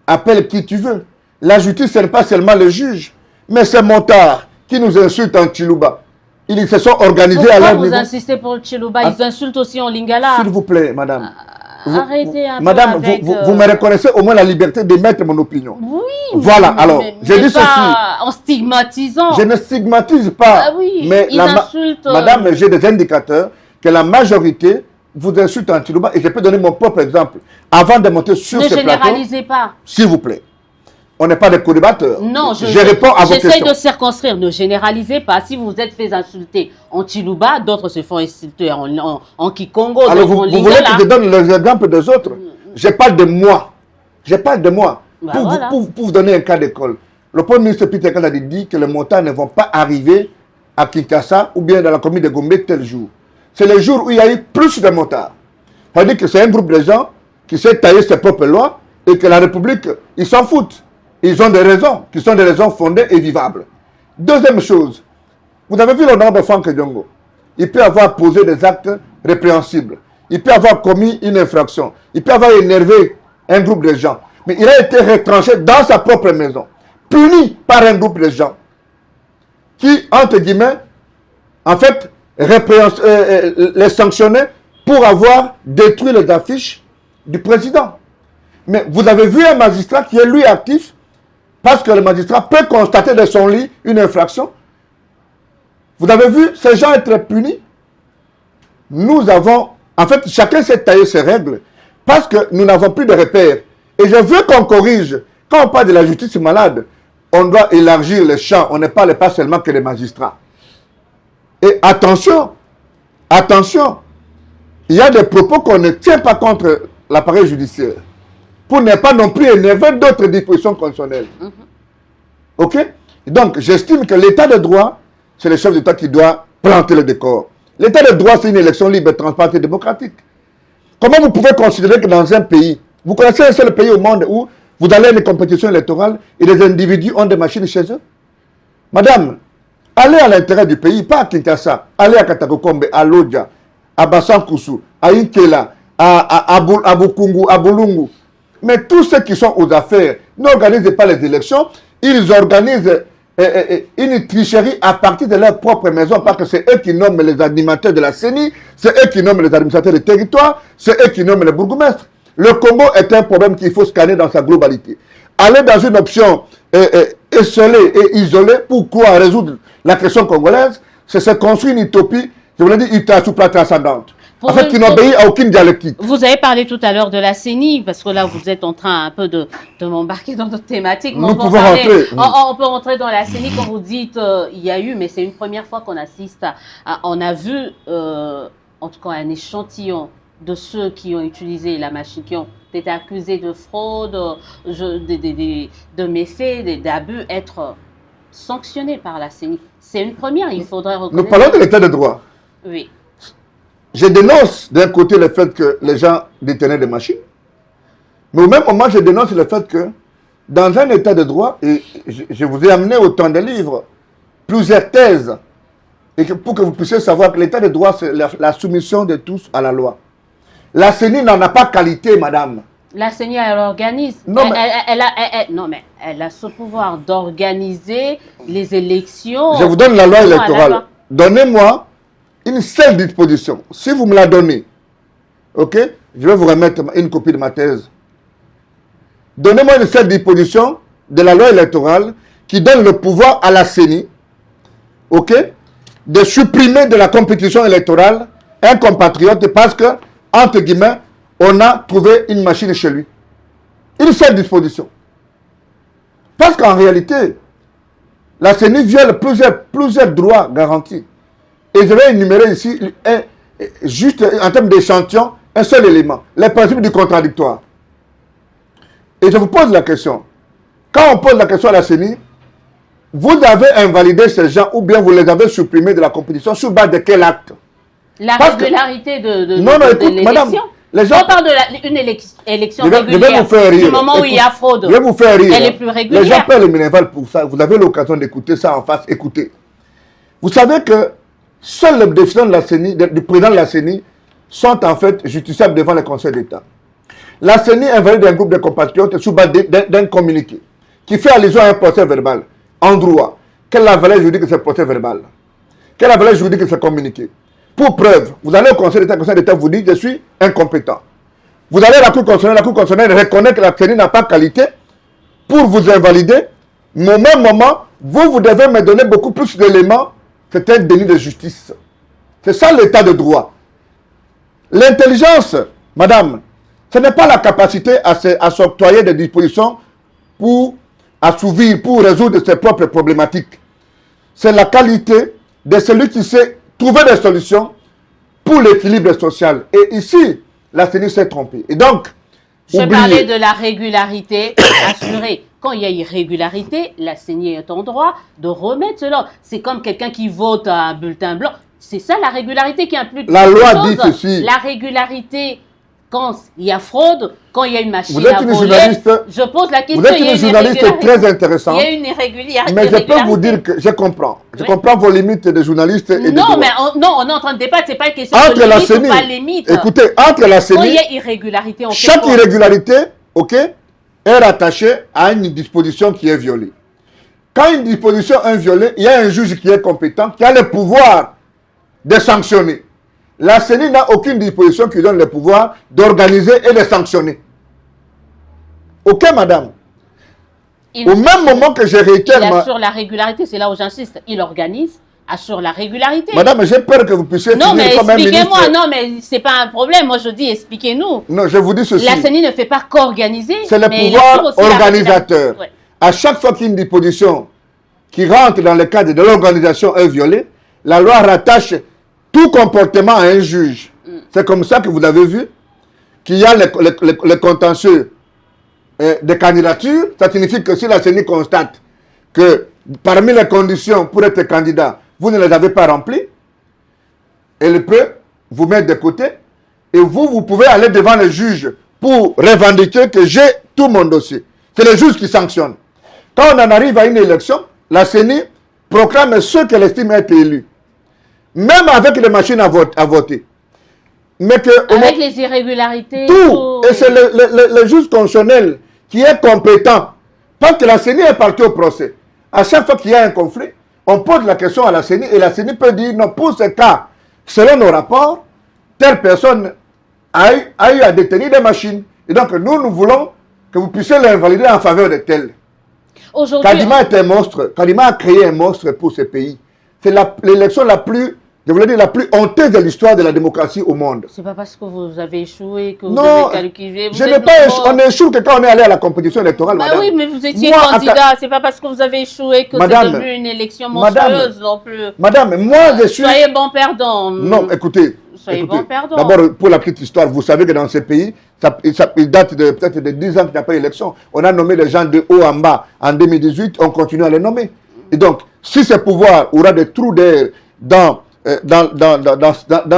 appelle qui tu veux. La justice, ce n'est pas seulement le juge, mais ces motards qui nous insultent en Chiluba. Ils se sont organisés à leur niveau. Pourquoi vous insistez pour le Chiluba? Ils insultent aussi en Lingala. S'il vous plaît, madame. Arrêtez un Madame, peu avec, vous me reconnaissez au moins la liberté de mettre mon opinion. Oui. Voilà, alors, je dis ceci. En stigmatisant. Je ne stigmatise pas. Ah oui, mais ils insultent. Madame, j'ai des indicateurs que la majorité vous insulte en Chiluba et je peux donner mon propre exemple. Avant de monter sur ce plateau. Ne généralisez pas. S'il vous plaît. On n'est pas des co-débatteurs. Non, je réponds à vos questions. J'essaie de circonscrire. Ne généralisez pas. Si vous êtes fait insulter en Chiluba, d'autres se font insulter en Kikongo. Alors, vous voulez que je donne les exemples des autres? Je parle de moi. Je parle de moi. Bah pour vous donner un cas d'école. Le Premier ministre Peter Kanda a dit que les motards ne vont pas arriver à Kinshasa ou bien dans la commune de Gombe tel jour. C'est le jour où il y a eu plus de motards. Ça veut dire que c'est un groupe de gens qui s'est taillé ses propres lois et que la République, ils s'en foutent. Ils ont des raisons, qui sont des raisons fondées et vivables. Deuxième chose, vous avez vu l'honorable Franck Diongo. Il peut avoir posé des actes répréhensibles. Il peut avoir commis une infraction. Il peut avoir énervé un groupe de gens. Mais il a été retranché dans sa propre maison. punis par un groupe de gens qui, entre guillemets, en fait, les sanctionnaient pour avoir détruit les affiches du président. Mais vous avez vu un magistrat qui est lui actif parce que le magistrat peut constater de son lit une infraction. Vous avez vu ces gens être punis. Nous avons, en fait, chacun s'est taillé ses règles parce que nous n'avons plus de repères. Et je veux qu'on corrige. Quand on parle de la justice malade, on doit élargir les champs. On ne parle pas seulement que des magistrats. Et attention, attention, il y a des propos qu'on ne tient pas contre l'appareil judiciaire pour ne pas non plus énerver d'autres dispositions constitutionnelles. Ok? Donc, j'estime que l'état de droit, c'est le chef d'État qui doit planter le décor. L'état de droit, c'est une élection libre, transparente et démocratique. Comment vous pouvez considérer que dans un pays, vous connaissez un seul pays au monde où vous allez à une compétition électorale et les individus ont des machines chez eux? Madame, allez à l'intérieur du pays, pas à Kinshasa, allez à Katakokombe, à Lodja, à Bassankoussou, à Inkela, à Bukungu, à Bulungu. Mais tous ceux qui sont aux affaires n'organisent pas les élections, ils organisent une tricherie à partir de leur propre maison, parce que c'est eux qui nomment les animateurs de la CENI, c'est eux qui nomment les administrateurs des territoires, c'est eux qui nomment les bourgmestres. Le Congo est un problème qu'il faut scanner dans sa globalité. Aller dans une option esselée et isolée pour quoi résoudre la question congolaise, c'est se construire une utopie, je voulais dire une sous-plate transcendante. En fait, qui n'obéit à aucune dialectique. Vous avez parlé tout à l'heure de la CENI, parce que là, vous êtes en train un peu de m'embarquer dans d'autres thématiques. Nous pouvons rentrer. On peut rentrer dans la CENI quand vous dites il y a eu, mais c'est une première fois qu'on assiste on a vu, en tout cas, un échantillon de ceux qui ont utilisé la machine, qui ont été accusés de fraude, de méfaits, d'abus, être sanctionnés par la CENI. C'est une première, il faudrait reconnaître. Nous parlons de l'état de droit. Oui. Je dénonce d'un côté le fait que les gens détenaient des machines, mais au même moment, je dénonce le fait que dans un état de droit, et je vous ai amené autant de livres, plusieurs thèses, et pour que vous puissiez savoir que l'état de droit, c'est la soumission de tous à la loi. La CENI n'en a pas qualité, madame. La CENI, elle organise. Non, elle a ce pouvoir d'organiser les élections. Je vous donne la loi électorale. Donnez-moi une seule disposition. Si vous me la donnez, ok, je vais vous remettre une copie de ma thèse. Donnez-moi une seule disposition de la loi électorale qui donne le pouvoir à la CENI, ok, de supprimer de la compétition électorale un compatriote parce que, entre guillemets, on a trouvé une machine chez lui. Une seule disposition. Parce qu'en réalité, la CENI viole plusieurs droits garantis. Et je vais énumérer ici, juste en termes d'échantillon, un seul élément, les principes du contradictoire. Et je vous pose la question. Quand on pose la question à la CENI, vous avez invalidé ces gens ou bien vous les avez supprimés de la compétition sur base de quel acte? La régularité de écoute, madame, les gens... On parle d'une élection régulière. Je vais vous faire rire. Du moment où il y a fraude, je vais vous faire rire. Elle est plus régulière. Les gens paient le minéral pour ça. Vous avez l'occasion d'écouter ça en face. Écoutez. Vous savez que seuls les décisions de la CENI, du président de la CENI sont en fait justiciables devant le Conseil d'État. La CENI invalide un groupe de compatriotes sous base d'un communiqué qui fait allusion à un procès verbal en droit. Quelle est la valeur juridique de ce procès verbal? Quelle est la valeur juridique de ce communiqué? Pour preuve, vous allez au Conseil d'État, le Conseil d'État vous dit je suis incompétent. Vous allez à la Cour constitutionnelle reconnaît que la CENI n'a pas qualité pour vous invalider. Mais au même moment, vous devez me donner beaucoup plus d'éléments. C'est un déni de justice. C'est ça l'état de droit. L'intelligence, madame, ce n'est pas la capacité à s'octroyer des dispositions pour assouvir, pour résoudre ses propres problématiques. C'est la qualité de celui qui sait trouver des solutions pour l'équilibre social. Et ici, la CENI s'est trompée. Et donc, je parlais de la régularité assurée. Quand il y a irrégularité, la CENI est en droit de remettre cela. C'est comme quelqu'un qui vote à un bulletin blanc. C'est ça la régularité qui implique. La loi dit ceci. La régularité, quand il y a fraude, quand il y a une machine vous êtes une journaliste, je pose la question. Vous êtes une journaliste très intéressante. Il y a une irrégularité. Mais je peux vous dire que je comprends. Je comprends vos limites de journaliste et de droit. Mais on est en train de débattre, c'est pas une question entre de limite la CENI, ou pas limite. Écoutez, entre la CENI, quand il y a irrégularité, chaque irrégularité, ok, est rattachée à une disposition qui est violée. Quand une disposition est violée, il y a un juge qui est compétent, qui a le pouvoir de sanctionner. La CENI n'a aucune disposition qui donne le pouvoir d'organiser et de sanctionner. Ok, madame? Au même moment que je réitère... Il assure la régularité, c'est là où j'insiste. Il organise, assure la régularité. Madame, j'ai peur que vous puissiez non, finir comme un ministre. Non, mais expliquez-moi, non, mais c'est pas un problème. Moi, je dis, expliquez-nous. Non, je vous dis ceci. La CENI ne fait pas qu'organiser. C'est le pouvoir organisateur. Ouais. À chaque fois qu'une disposition qui rentre dans le cadre de l'organisation est violée, la loi rattache tout comportement à un juge. C'est comme ça que vous avez vu qu'il y a le contentieux des candidatures. Ça signifie que si la CENI constate que parmi les conditions pour être candidat, vous ne les avez pas remplies, elle peut vous mettre de côté et vous pouvez aller devant le juge pour revendiquer que j'ai tout mon dossier. C'est le juge qui sanctionne. Quand on en arrive à une élection, la CENI proclame ceux qu'elle estime être élus. Même avec les machines à voter. Mais que, avec les irrégularités. Tout. Et c'est le juge constitutionnel qui est compétent. Parce que la CENI est partie au procès. À chaque fois qu'il y a un conflit, on pose la question à la CENI et la CENI peut dire non, pour ce cas, selon nos rapports, telle personne a eu à détenir des machines. Et donc nous voulons que vous puissiez l'invalider en faveur de tel. Kadima est un monstre. Kadima a créé un monstre pour ce pays. C'est l'élection la plus, je voulais dire, la plus honteuse de l'histoire de la démocratie au monde. C'est pas parce que vous avez échoué que vous avez calculé. Je n'ai pas échoué. On échoue que quand on est allé à la compétition électorale, bah madame. Oui, mais vous étiez candidat. C'est pas parce que vous avez échoué que c'est devenu une élection monstrueuse non plus. Madame, moi je suis... Soyez bon perdant. Non, écoutez. Soyez bon perdant. D'abord, pour la petite histoire, vous savez que dans ces pays, il date peut-être de 10 ans qu'il n'y a pas d'élection. On a nommé les gens de haut en bas en 2018, on continue à les nommer. Et donc, si ce pouvoir aura des trous d'air dans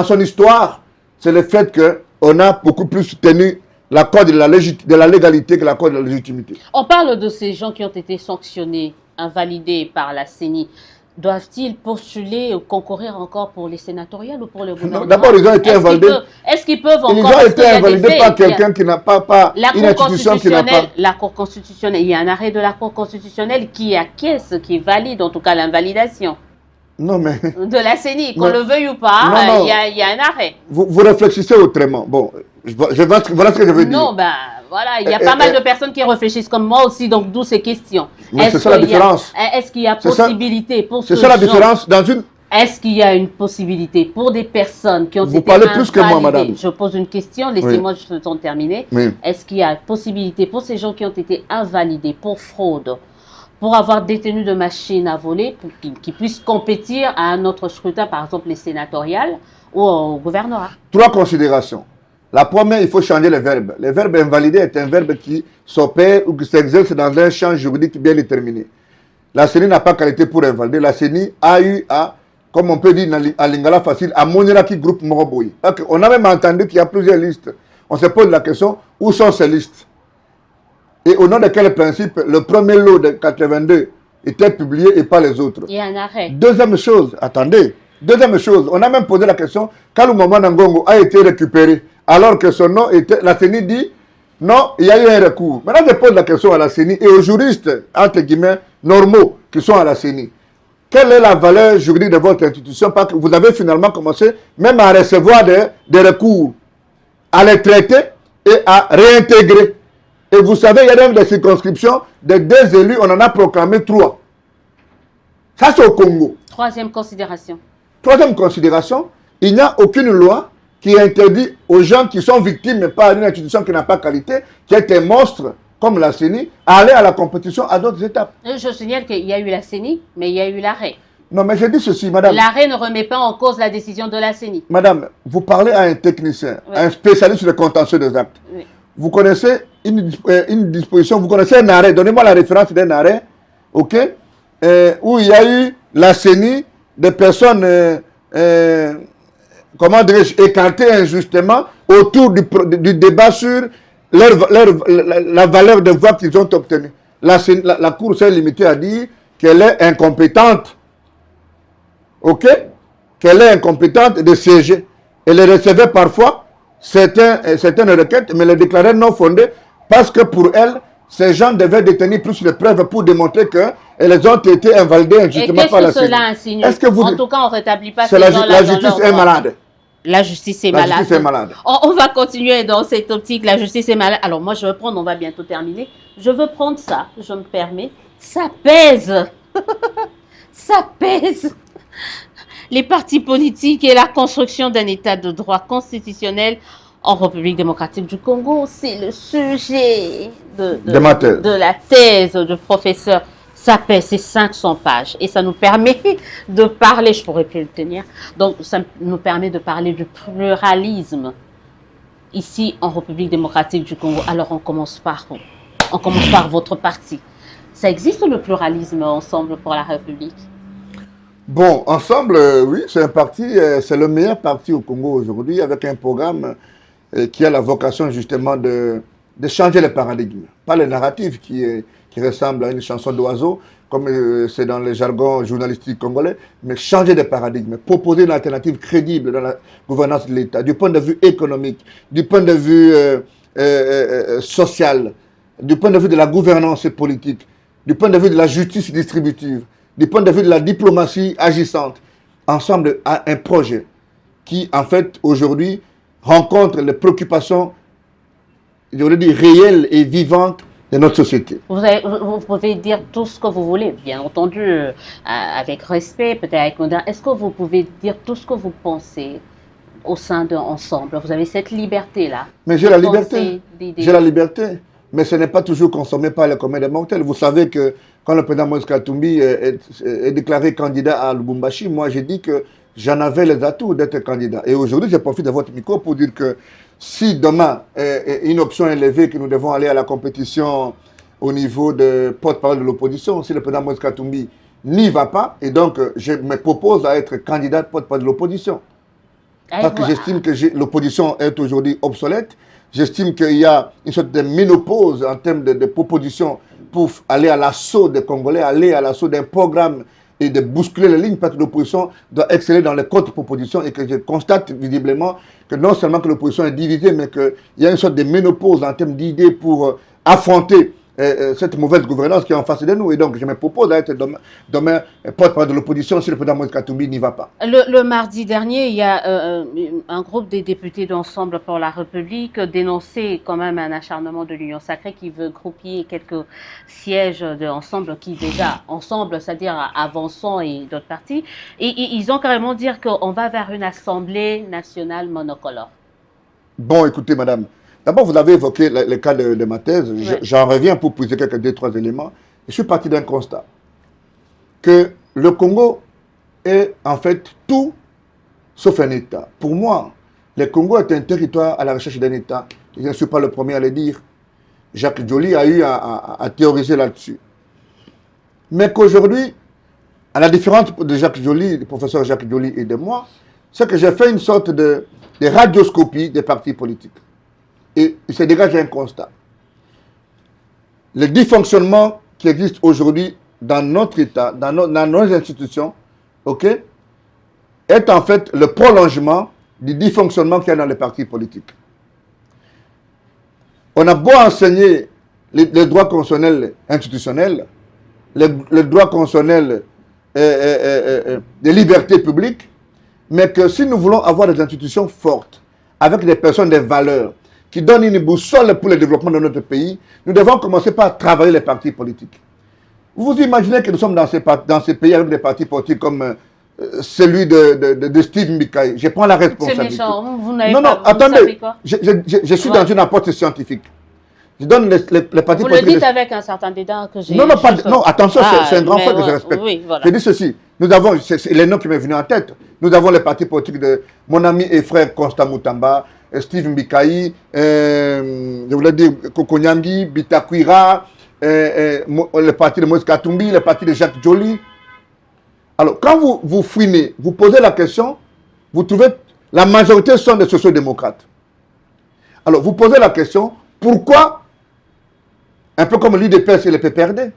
son histoire, c'est le fait qu'on a beaucoup plus tenu l'accord de la légalité que l'accord de la légitimité. On parle de ces gens qui ont été sanctionnés, invalidés par la CENI. Doivent-ils postuler ou concourir encore pour les sénatoriales ou pour le gouvernement? D'abord, ils ont été invalidés. Est-ce qu'ils peuvent encore... Ils ont été invalidés par quelqu'un qui n'a pas une institution qui n'a pas... La Cour constitutionnelle, il y a un arrêt de la Cour constitutionnelle qui acquiesce, qui valide en tout cas l'invalidation. Non, mais... De la CENI, qu'on le veuille ou pas, il y a un arrêt. Vous réfléchissez autrement. Bon, voilà ce que je veux dire. Non, ben voilà, il y a pas mal de personnes qui réfléchissent comme moi aussi, donc d'où ces questions. Mais c'est ça la différence. Est-ce qu'il y a possibilité pour ce genre... C'est ça la différence dans une... Est-ce qu'il y a une possibilité pour des personnes qui ont été Vous parlez plus que moi, madame. Je pose une question, laissez-moi juste le temps de terminer. Oui. Est-ce qu'il y a possibilité pour ces gens qui ont été invalidés pour fraude, pour avoir détenu de machines à voler, pour qu'ils puissent compétir à un autre scrutin, par exemple les sénatoriales ou au gouvernorat? 3 considérations. La première, il faut changer le verbe. Le verbe invalider est un verbe qui s'opère ou qui s'exerce dans un champ juridique bien déterminé. La CENI n'a pas qualité pour invalider. La CENI a eu à, comme on peut dire en lingala facile, à monéraki groupe Moroboy. On a même entendu qu'il y a plusieurs listes. On se pose la question, où sont ces listes? Et au nom de quel principe le premier lot de 82 était publié et pas les autres? Il y a un arrêt. Deuxième chose, attendez. Deuxième chose, on a même posé la question, quand Maman Nangongo a été récupéré, alors que son nom était, la CENI dit, non, il y a eu un recours. Maintenant, je pose la question à la CENI et aux juristes, entre guillemets, normaux, qui sont à la CENI. Quelle est la valeur juridique de votre institution? Parce que vous avez finalement commencé même à recevoir des recours, à les traiter et à réintégrer. Et vous savez, il y a même des circonscriptions de 2 élus, on en a proclamé 3. Ça, c'est au Congo. Troisième considération. Troisième considération, il n'y a aucune loi qui interdit aux gens qui sont victimes par une institution qui n'a pas qualité, qui est un monstre comme la CENI, à aller à la compétition à d'autres étapes. Je signale qu'il y a eu la CENI, mais il y a eu l'arrêt. Non, mais je dis ceci, madame. L'arrêt ne remet pas en cause la décision de la CENI. Madame, vous parlez à un technicien, oui, un spécialiste sur le contentieux des actes. Oui. Vous connaissez une disposition, vous connaissez un arrêt, donnez-moi la référence d'un arrêt, ok, où il y a eu la CENI, des personnes, comment dirais-je, écartées injustement autour du débat sur la valeur des voix qu'ils ont obtenues. La Cour s'est limitée à dire qu'elle est incompétente, ok, qu'elle est incompétente de siéger. Elle recevait parfois certaines requêtes, mais les déclarait non fondées parce que pour elle, ces gens devaient détenir plus de preuves pour démontrer que les ont été invalidés injustement par la CENI. Et qu'est-ce que cela insinue? En tout cas, on ne rétablit pas ces gens-là. La justice est malade. La justice est malade. Justice est malade. On va continuer dans cette optique. La justice est malade. Alors moi, je vais prendre, on va bientôt terminer. Je veux prendre ça, je me permets. Ça pèse. Ça pèse. Les partis politiques et la construction d'un état de droit constitutionnel en République démocratique du Congo, c'est le sujet de la thèse du professeur. Ça pèse, c'est 500 pages. Et ça nous permet de parler, je pourrais plus le tenir, donc ça nous permet de parler du pluralisme ici en République démocratique du Congo. Alors on commence par où? On commence par votre parti. Ça existe le pluralisme Ensemble pour la République? Bon, Ensemble, oui, c'est un parti, c'est le meilleur parti au Congo aujourd'hui, avec un programme qui a la vocation justement de changer les paradigmes. Pas les narratifs qui ressemblent à une chanson d'oiseau, comme c'est dans le jargon journalistique congolais, mais changer des paradigmes, proposer une alternative crédible dans la gouvernance de l'État, du point de vue économique, du point de vue social, du point de vue de la gouvernance politique, du point de vue de la justice distributive, du point de vue de la diplomatie agissante. Ensemble a un projet qui, en fait, aujourd'hui, rencontre les préoccupations, j'aurais dit, réelles et vivantes de notre société. Vous pouvez dire tout ce que vous voulez, bien entendu, avec respect, peut-être avec moderne. Est-ce que vous pouvez dire tout ce que vous pensez au sein d'Ensemble? Vous avez cette liberté-là. Mais j'ai la liberté. J'ai la liberté. Mais ce n'est pas toujours consommé par les communs des mortels. Vous savez que quand le président Moïse Katumbi est déclaré candidat à Lubumbashi, moi j'ai dit que j'en avais les atouts d'être candidat. Et aujourd'hui, je profite de votre micro pour dire que si demain, une option est levée, que nous devons aller à la compétition au niveau de porte-parole de l'opposition, si le président Moïse Katumbi n'y va pas, et donc je me propose à être candidat porte-parole de l'opposition. Parce que j'estime que l'opposition est aujourd'hui obsolète. J'estime qu'il y a une sorte de ménopause en termes de propositions pour aller à l'assaut des Congolais, aller à l'assaut d'un programme et de bousculer les lignes, parce que l'opposition doit exceller dans les contre-propositions et que je constate visiblement que non seulement que l'opposition est divisée, mais qu'il y a une sorte de ménopause en termes d'idées pour affronter cette mauvaise gouvernance qui est en face de nous. Et donc, je me propose d'être demain porte-parole de l'opposition si le président Moïse Katumbi n'y va pas. Le mardi dernier, il y a un groupe des députés d'Ensemble pour la République dénonçait quand même un acharnement de l'Union sacrée qui veut grouper quelques sièges d'Ensemble qui déjà, Ensemble, c'est-à-dire Avançons et d'autres partis. Et ils ont carrément dit qu'on va vers une assemblée nationale monocolore. Bon, écoutez, madame. D'abord, vous avez évoqué le cas de ma thèse. Oui. J'en reviens pour poser quelques 2-3 éléments. Je suis parti d'un constat. Que le Congo est en fait tout sauf un État. Pour moi, le Congo est un territoire à la recherche d'un État. Je ne suis pas le premier à le dire. Jacques Joly a eu à théoriser là-dessus. Mais qu'aujourd'hui, à la différence de Jacques Joly, du professeur Jacques Joly et de moi, c'est que j'ai fait une sorte de radioscopie des partis politiques. Et il se dégage un constat. Le dysfonctionnement qui existe aujourd'hui dans notre État, dans nos institutions, okay, est en fait le prolongement du dysfonctionnement qu'il y a dans les partis politiques. On a beau enseigner les droits constitutionnels institutionnels, les droits constitutionnels des libertés publiques, mais que si nous voulons avoir des institutions fortes, avec des personnes, des valeurs, qui donnent une boussole pour le développement de notre pays, nous devons commencer par travailler les partis politiques. Vous vous imaginez que nous sommes dans ces pays avec des partis politiques comme celui de Steve Mbikaï. Je prends la responsabilité. C'est méchant, vous n'avez pas... Non, attendez, quoi? Je suis dans une approche scientifique. Je donne les partis politiques... Vous le dites avec un certain dédain que j'ai... Non, attention, c'est un grand fait que je respecte. Oui, voilà. Je dis ceci, nous avons, c'est les noms qui m'est venu en tête, nous avons les partis politiques de mon ami et frère Constant Moutamba, Steve Mbikaï, je voulais dire Kokonyambi, Bitakwira, le parti de Moïse Katumbi, le parti de Jacques Joly. Alors, quand vous fouinez, vous posez la question, vous trouvez la majorité sont des sociodémocrates. Alors, vous posez la question, pourquoi, un peu comme l'UDPS et le PPRD,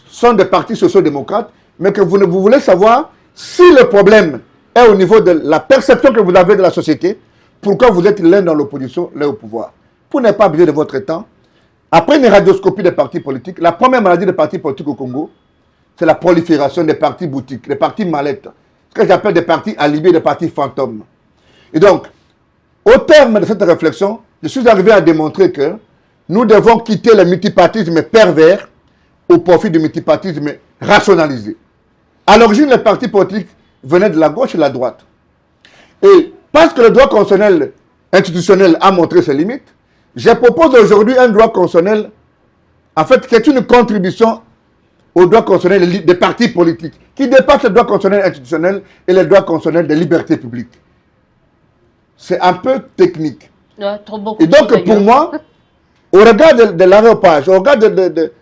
sont des partis sociodémocrates, mais que vous voulez savoir si le problème est au niveau de la perception que vous avez de la société, pourquoi vous êtes l'un dans l'opposition, l'un au pouvoir. Pour ne pas abuser de votre temps, Après une radioscopie des partis politiques, la première maladie des partis politiques au Congo, c'est la prolifération des partis boutiques, des partis mallettes, ce que j'appelle des partis alibis, des partis fantômes. Et donc, au terme de cette réflexion, je suis arrivé à démontrer que nous devons quitter le multipartisme pervers au profit du multipartisme rationalisé. À l'origine, les partis politiques venaient de la gauche et de la droite. Et parce que le droit constitutionnel institutionnel a montré ses limites, je propose aujourd'hui un droit constitutionnel, en fait, qui est une contribution au droit constitutionnel des partis politiques, qui dépasse le droit constitutionnel institutionnel et le droit constitutionnel des libertés publiques. C'est un peu technique. Ouais, et donc, pour moi, au regard de l'aréopage, au regard de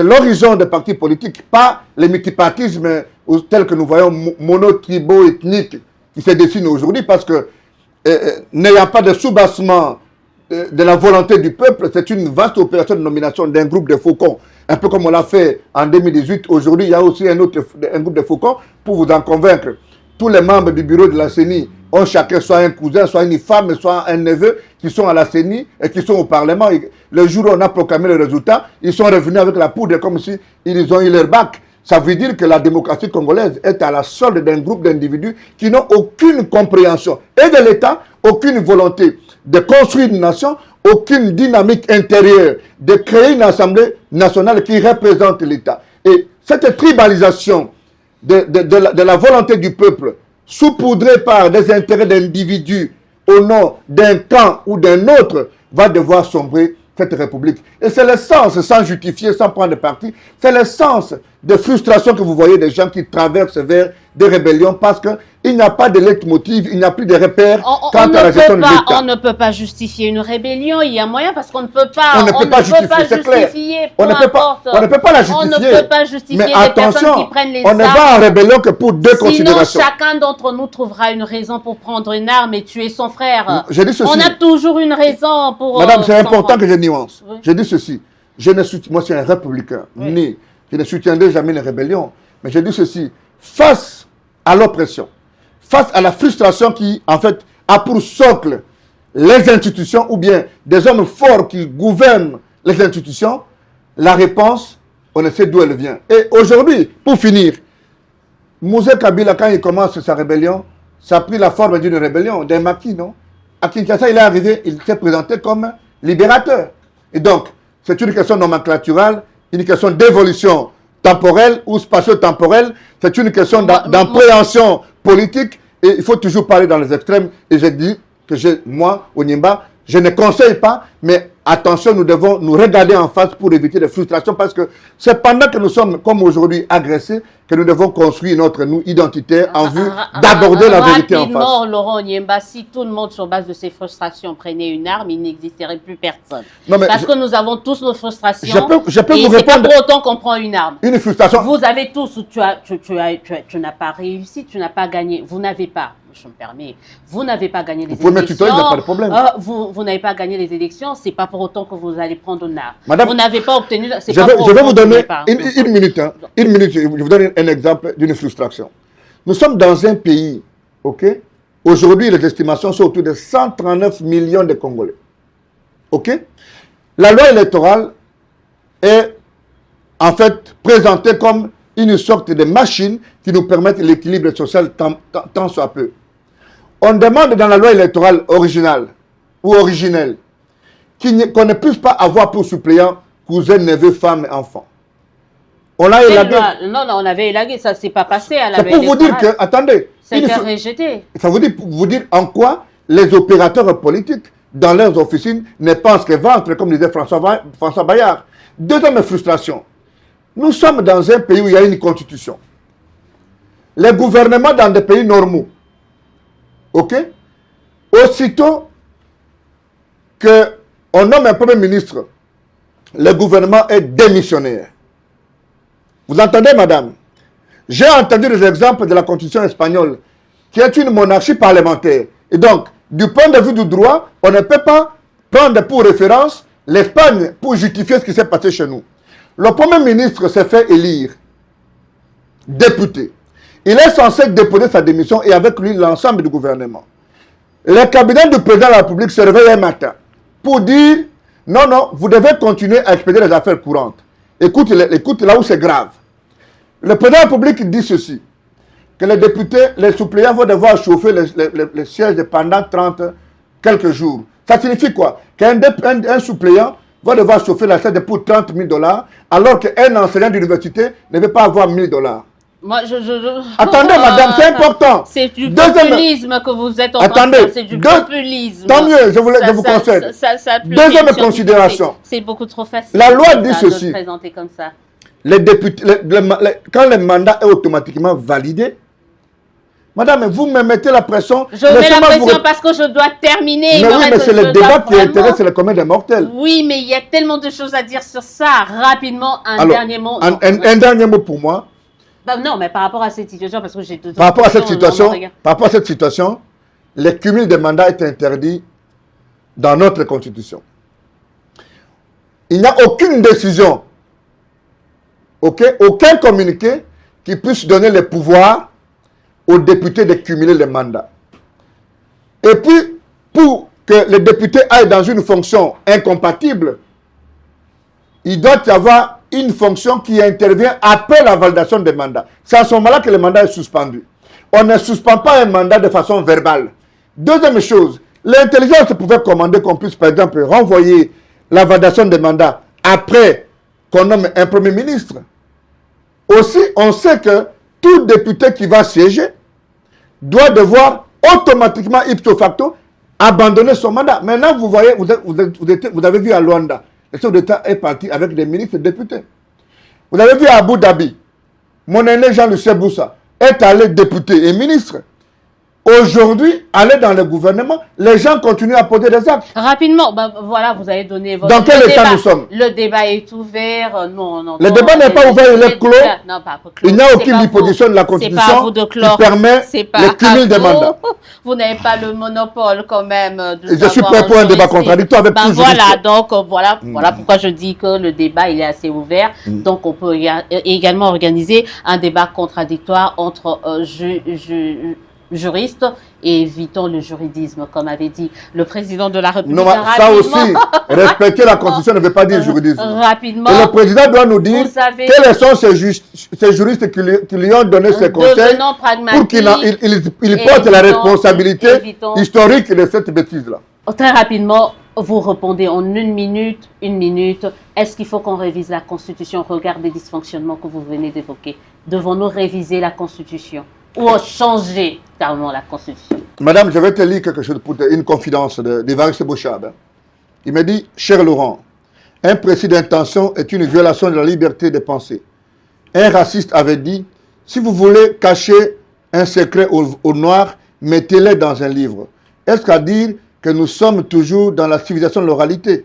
l'horizon des partis politiques, pas le multipartisme tel que nous voyons monotribaux ethniques qui se dessinent aujourd'hui, parce que n'ayant pas de soubassement de la volonté du peuple, c'est une vaste opération de nomination d'un groupe de faucons, un peu comme on l'a fait en 2018. Aujourd'hui, il y a aussi un groupe de faucons, pour vous en convaincre. Tous les membres du bureau de la CENI ont chacun soit un cousin, soit une femme, soit un neveu qui sont à la CENI et qui sont au Parlement. Et le jour où on a proclamé le résultat, ils sont revenus avec la poudre comme si ils ont eu leur bac. Ça veut dire que la démocratie congolaise est à la solde d'un groupe d'individus qui n'ont aucune compréhension et de l'État, aucune volonté de construire une nation, aucune dynamique intérieure, de créer une assemblée nationale qui représente l'État. Et cette tribalisation de la volonté du peuple, saupoudrée par des intérêts d'individus au nom d'un camp ou d'un autre, va devoir sombrer cette république. Et c'est le sens, sans justifier, sans prendre parti, c'est le sens de frustration que vous voyez des gens qui traversent vers des rébellions parce qu'il n'y a pas de leitmotiv, il n'y a plus de repères quant à la gestion de l'État. On ne peut pas justifier une rébellion, il y a moyen parce qu'on ne peut pas. On ne peut pas justifier, c'est clair. On ne peut pas la justifier. On ne peut pas justifier mais les attention, personnes qui prennent les on armes. ne va en rébellion que pour deux considérations. Sinon, chacun d'entre nous trouvera une raison pour prendre une arme et tuer son frère. Je dis ceci. On a toujours une raison pour... Madame, c'est important que je nuance. Oui. Je dis ceci. Moi, je suis un républicain, né. Je ne soutiendrai jamais les rébellions. Mais je dis ceci. Face à l'oppression, face à la frustration qui, en fait, a pour socle les institutions ou bien des hommes forts qui gouvernent les institutions, la réponse, on ne sait d'où elle vient. Et aujourd'hui, pour finir, Mouzé Kabila, quand il commence sa rébellion, ça a pris la forme d'une rébellion, d'un maquis, non? À Kinshasa, il est arrivé, il s'est présenté comme libérateur. Et donc, c'est une question nomenclaturale, une question d'évolution temporelle ou spatio-temporelle, c'est une question d'appréhension politique et il faut toujours parler dans les extrêmes. Et j'ai dit que moi, Onimba, je ne conseille pas, mais attention, nous devons nous regarder en face pour éviter les frustrations parce que c'est pendant que nous sommes, comme aujourd'hui, agressés, que nous devons construire notre nous identitaire en vue d'aborder la vérité en face. Rapidement, Laurent Onyemba, si tout le monde, sur base de ses frustrations, prenait une arme, il n'existerait plus personne. Parce que nous avons tous nos frustrations. Je peux et vous répondre. C'est pas pour autant qu'on prend une arme. Une frustration. Vous avez tous, tu n'as pas réussi, tu n'as pas gagné. Vous n'avez pas, je me permets, vous n'avez pas gagné les élections. Vous pouvez me tutoyer, il n'y a pas de problème. Vous n'avez pas gagné les élections, c'est pas pour autant que vous allez prendre une arme. Madame, vous n'avez pas obtenu. Je vais vous donner une minute. Une minute, je vous donne un exemple d'une frustration. Nous sommes dans un pays, ok? Aujourd'hui, les estimations sont autour de 139 millions de Congolais. Ok? La loi électorale est en fait présentée comme une sorte de machine qui nous permet l'équilibre social tant soit peu. On demande dans la loi électorale originale ou originelle qu'on ne puisse pas avoir pour suppléant cousin, neveu, femme, enfant. On a élagué. Non, on avait élagué, ça ne s'est pas passé à la loi électorale. C'est pour vous dire que, attendez. Ça a été rejeté. Ça vous dire en quoi les opérateurs politiques, dans leurs officines, ne pensent que ventre, comme disait François Bayard. Deuxième frustration. Nous sommes dans un pays où il y a une constitution. Les gouvernements dans des pays normaux, ok? Aussitôt qu'on nomme un premier ministre, le gouvernement est démissionnaire. Vous entendez, madame? J'ai entendu les exemples de la constitution espagnole, qui est une monarchie parlementaire. Et donc, du point de vue du droit, on ne peut pas prendre pour référence l'Espagne pour justifier ce qui s'est passé chez nous. Le premier ministre s'est fait élire député. Il est censé déposer sa démission et avec lui l'ensemble du gouvernement. Le cabinet du président de la République se réveille un matin pour dire Non, non, vous devez continuer à expédier les affaires courantes. Écoute là où c'est grave. Le président de la République dit ceci, que les députés, les suppléants vont devoir chauffer les sièges pendant 30 quelques jours. Ça signifie quoi? Qu'un suppléant va devoir chauffer la siège pour 30 000 $, alors qu'un enseignant d'université ne veut pas avoir 1 000 $. Moi, Attendez, madame, c'est important. C'est du populisme que vous êtes en train de faire. C'est du populisme. Tant mieux, je vous conseille. Deuxième considération. C'est beaucoup trop facile. La loi dit ceci. De présenter comme ça. Les députés, quand le mandat est automatiquement validé, madame, vous me mettez la pression. Je mets la pression parce que je dois terminer. Mais oui, mais c'est le débat qui intéresse le commun des mortels. Oui, mais il y a tellement de choses à dire sur ça. Rapidement, dernier mot. Un dernier mot pour moi. Bah non, mais par rapport à cette situation, parce que j'ai deux par rapport à cette situation, le cumul des mandats est interdit dans notre constitution. Il n'y a aucune décision, aucun communiqué qui puisse donner le pouvoir aux députés de cumuler les mandats. Et puis, pour que les députés aillent dans une fonction incompatible, il doit y avoir une fonction qui intervient après la validation des mandats. C'est à ce moment-là que le mandat est suspendu. On ne suspend pas un mandat de façon verbale. Deuxième chose, l'intelligence pouvait commander qu'on puisse, par exemple, renvoyer la validation des mandats après qu'on nomme un premier ministre. Aussi, on sait que tout député qui va siéger doit devoir automatiquement, ipso facto, abandonner son mandat. Maintenant, vous voyez, vous avez vu à Luanda, le chef d'État est parti avec des ministres et des députés. Vous avez vu à Abu Dhabi, mon aîné Jean-Lucien Boussa est allé député et ministre. Aujourd'hui, aller dans le gouvernement, les gens continuent à poser des actes. Rapidement, voilà, vous avez donné votre... Dans quel état nous sommes? Le débat est ouvert. Non, le débat n'est pas ouvert, il est clos. Non, pas clos. Il n'y a aucune disposition de la Constitution qui permet le cumul des mandats. Vous n'avez pas le monopole quand même. Je suis prêt pour un débat contradictoire avec tout voilà, donc voilà pourquoi je dis que le débat il est assez ouvert. Donc on peut également organiser un débat contradictoire entre juristes et évitons le juridisme, comme avait dit le président de la République. Non, ça aussi, respecter la Constitution ne veut pas dire juridisme. Rapidement. Et le président doit nous dire quels sont ces juristes qui lui ont donné ces conseils pour qu'il porte la responsabilité historique de cette bêtise-là. Très rapidement, vous répondez en une minute. Est-ce qu'il faut qu'on révise la Constitution? Regarde les dysfonctionnements que vous venez d'évoquer. Devons-nous réviser la Constitution ou changer carrément la Constitution? Madame, je vais te lire quelque chose, pour une confidence d'Évariste Bouchab. Il me dit, cher Laurent, un précis d'intention est une violation de la liberté de penser. Un raciste avait dit, si vous voulez cacher un secret au noir, mettez-le dans un livre. Est-ce qu'à dire que nous sommes toujours dans la civilisation de l'oralité?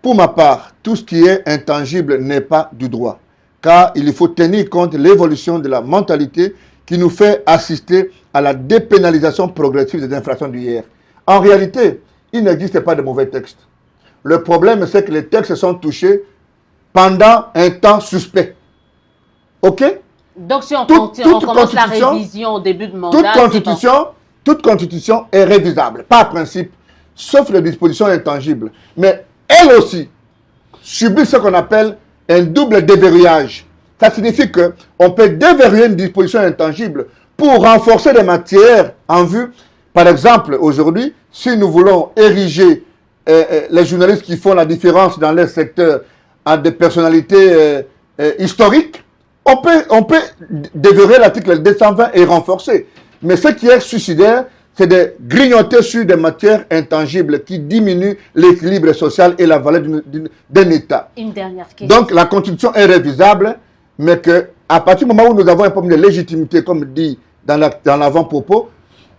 Pour ma part, tout ce qui est intangible n'est pas du droit, car il faut tenir compte de l'évolution de la mentalité qui nous fait assister à la dépénalisation progressive des infractions d'hier. En réalité, il n'existe pas de mauvais textes. Le problème, c'est que les textes sont touchés pendant un temps suspect. OK? Donc, si on commence la révision au début de mandat... Toute constitution est révisable, par principe, sauf les dispositions intangibles. Mais elle aussi subit ce qu'on appelle un double déverrouillage. Ça signifie qu'on peut déverrouiller une disposition intangible pour renforcer des matières en vue. Par exemple, aujourd'hui, si nous voulons ériger les journalistes qui font la différence dans leur secteur en des personnalités historiques, on peut déverrouiller l'article 220 et renforcer. Mais ce qui est suicidaire, c'est de grignoter sur des matières intangibles qui diminuent l'équilibre social et la valeur d'un État. Une dernière question. Donc, la Constitution est révisable, mais qu'à partir du moment où nous avons un problème de légitimité, comme dit dans l'avant-propos,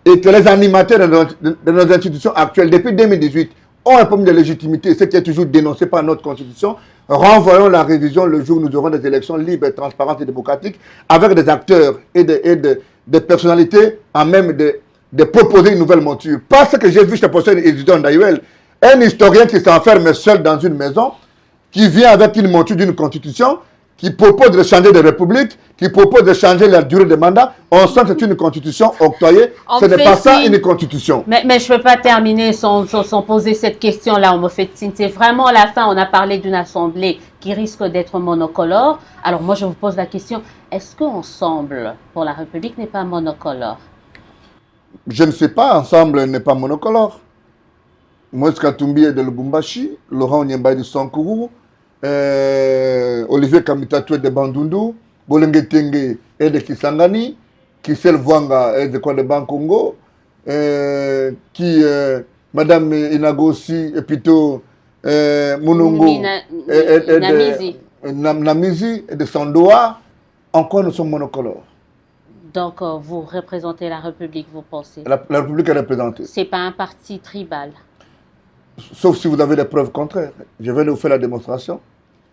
et que les animateurs de nos institutions actuelles, depuis 2018, ont un problème de légitimité, ce qui est toujours dénoncé par notre Constitution, renvoyons la révision le jour où nous aurons des élections libres, transparentes et démocratiques, avec des acteurs et des personnalités à même de proposer une nouvelle monture. Pas ce que j'ai vu chez le professeur Isidore Ndaïwel, un historien qui s'enferme seul dans une maison, qui vient avec une monture d'une constitution, qui propose de changer de république, qui propose de changer la durée de mandat. On sent que c'est une constitution octroyée. Ce n'est pas ça une constitution. Mais je ne peux pas terminer sans poser cette question-là. On me fait signe. C'est vraiment à la fin, on a parlé d'une assemblée qui risque d'être monocolore. Alors moi, je vous pose la question, est-ce qu'Ensemble pour la République n'est pas monocolore? Je ne sais pas, Ensemble n'est pas monocolore. Moïse Katumbi est de Lubumbashi, Laurent Nyemba de Sankourou, Olivier Kamitatou est de Bandundu, Bolenge Tenge est de Kisangani, Kissel Vwanga est de quoi de Bankongo, Madame Inagosi et plutôt Munungo Namizi est de Sandoa. Encore nous sommes monocolores. Donc vous représentez la République, vous pensez? La République est représentée. C'est pas un parti tribal. Sauf si vous avez des preuves contraires. Je vais vous faire la démonstration.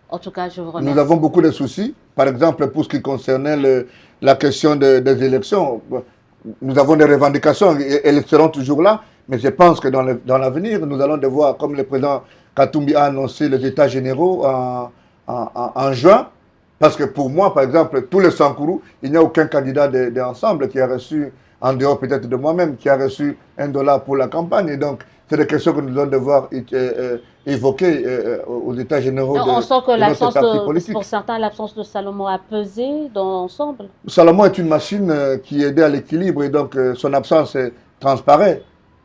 En tout cas, je vous remercie. Nous avons beaucoup de soucis. Par exemple, pour ce qui concernait la question des élections, nous avons des revendications et elles seront toujours là. Mais je pense que dans l'avenir, nous allons devoir, comme le président Katumbi a annoncé les États généraux en juin, parce que pour moi, par exemple, tous les Sankourou, il n'y a aucun candidat d'Ensemble qui a reçu, en dehors peut-être de moi-même, qui a reçu $1 pour la campagne. Et donc, c'est des questions que nous allons devoir évoquer aux États généraux de notre parti politique. Pour certains, l'absence de Salomon a pesé dans Ensemble. Salomon est une machine qui aidait à l'équilibre et donc son absence transparaît.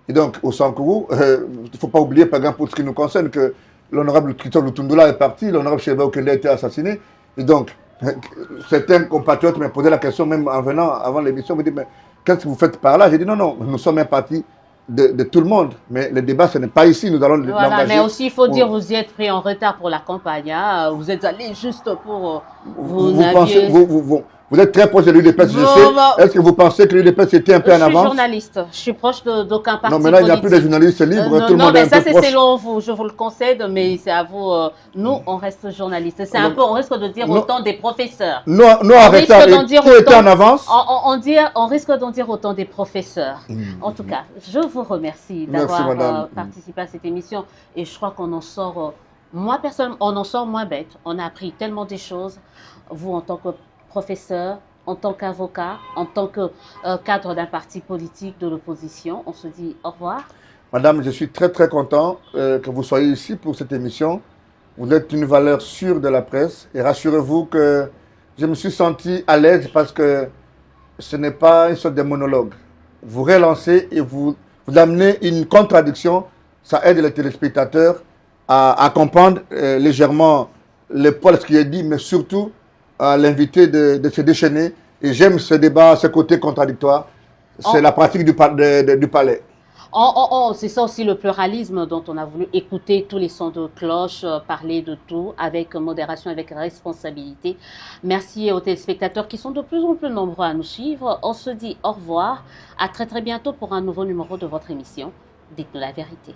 Et donc, au Sankourou, il ne faut pas oublier, par exemple, pour ce qui nous concerne, que l'honorable Christophe Lutundula est parti, l'honorable Cheba Okende a été assassiné. Et donc, certains compatriotes me posaient la question, même en venant avant l'émission, me disaient, mais qu'est-ce que vous faites par là? J'ai dit, non, nous sommes un parti de tout le monde. Mais le débat, ce n'est pas ici, nous allons l'engager. Mais aussi, il faut dire, vous y êtes pris en retard pour la campagne. Hein. Vous êtes allé juste pour... Vous êtes très proche de l'UDPS, je sais. Est-ce que vous pensez que l'UDPS était un peu en avance? Je suis journaliste. Je suis proche d'aucun parti politique. Non, mais là, il n'y a plus de journalistes libres. Tout le monde mais est ça, un peu c'est proche. selon vous. Je vous le concède, mais c'est à vous. Nous, on reste journalistes. C'est un peu, on risque de dire autant des professeurs. Nous, arrêtez. Qui était en avance? On risque d'en dire autant des professeurs. En tout cas, je vous remercie d'avoir participé à cette émission. Et je crois qu'on en sort, moi, personnellement, on en sort moins bête. On a appris tellement des choses. Vous, en tant que professeur, en tant qu'avocat, en tant que cadre d'un parti politique de l'opposition, on se dit au revoir. Madame, je suis très très content que vous soyez ici pour cette émission. Vous êtes une valeur sûre de la presse et rassurez-vous que je me suis senti à l'aise parce que ce n'est pas une sorte de monologue. Vous relancez et vous amenez une contradiction. Ça aide les téléspectateurs à comprendre légèrement le poids de ce qui est dit, mais surtout à l'inviter de se déchaîner. Et j'aime ce débat, ce côté contradictoire. C'est la pratique du palais. C'est ça aussi le pluralisme dont on a voulu écouter tous les sons de cloche, parler de tout avec modération, avec responsabilité. Merci aux téléspectateurs qui sont de plus en plus nombreux à nous suivre. On se dit au revoir. À très très bientôt pour un nouveau numéro de votre émission. Dites-nous la vérité.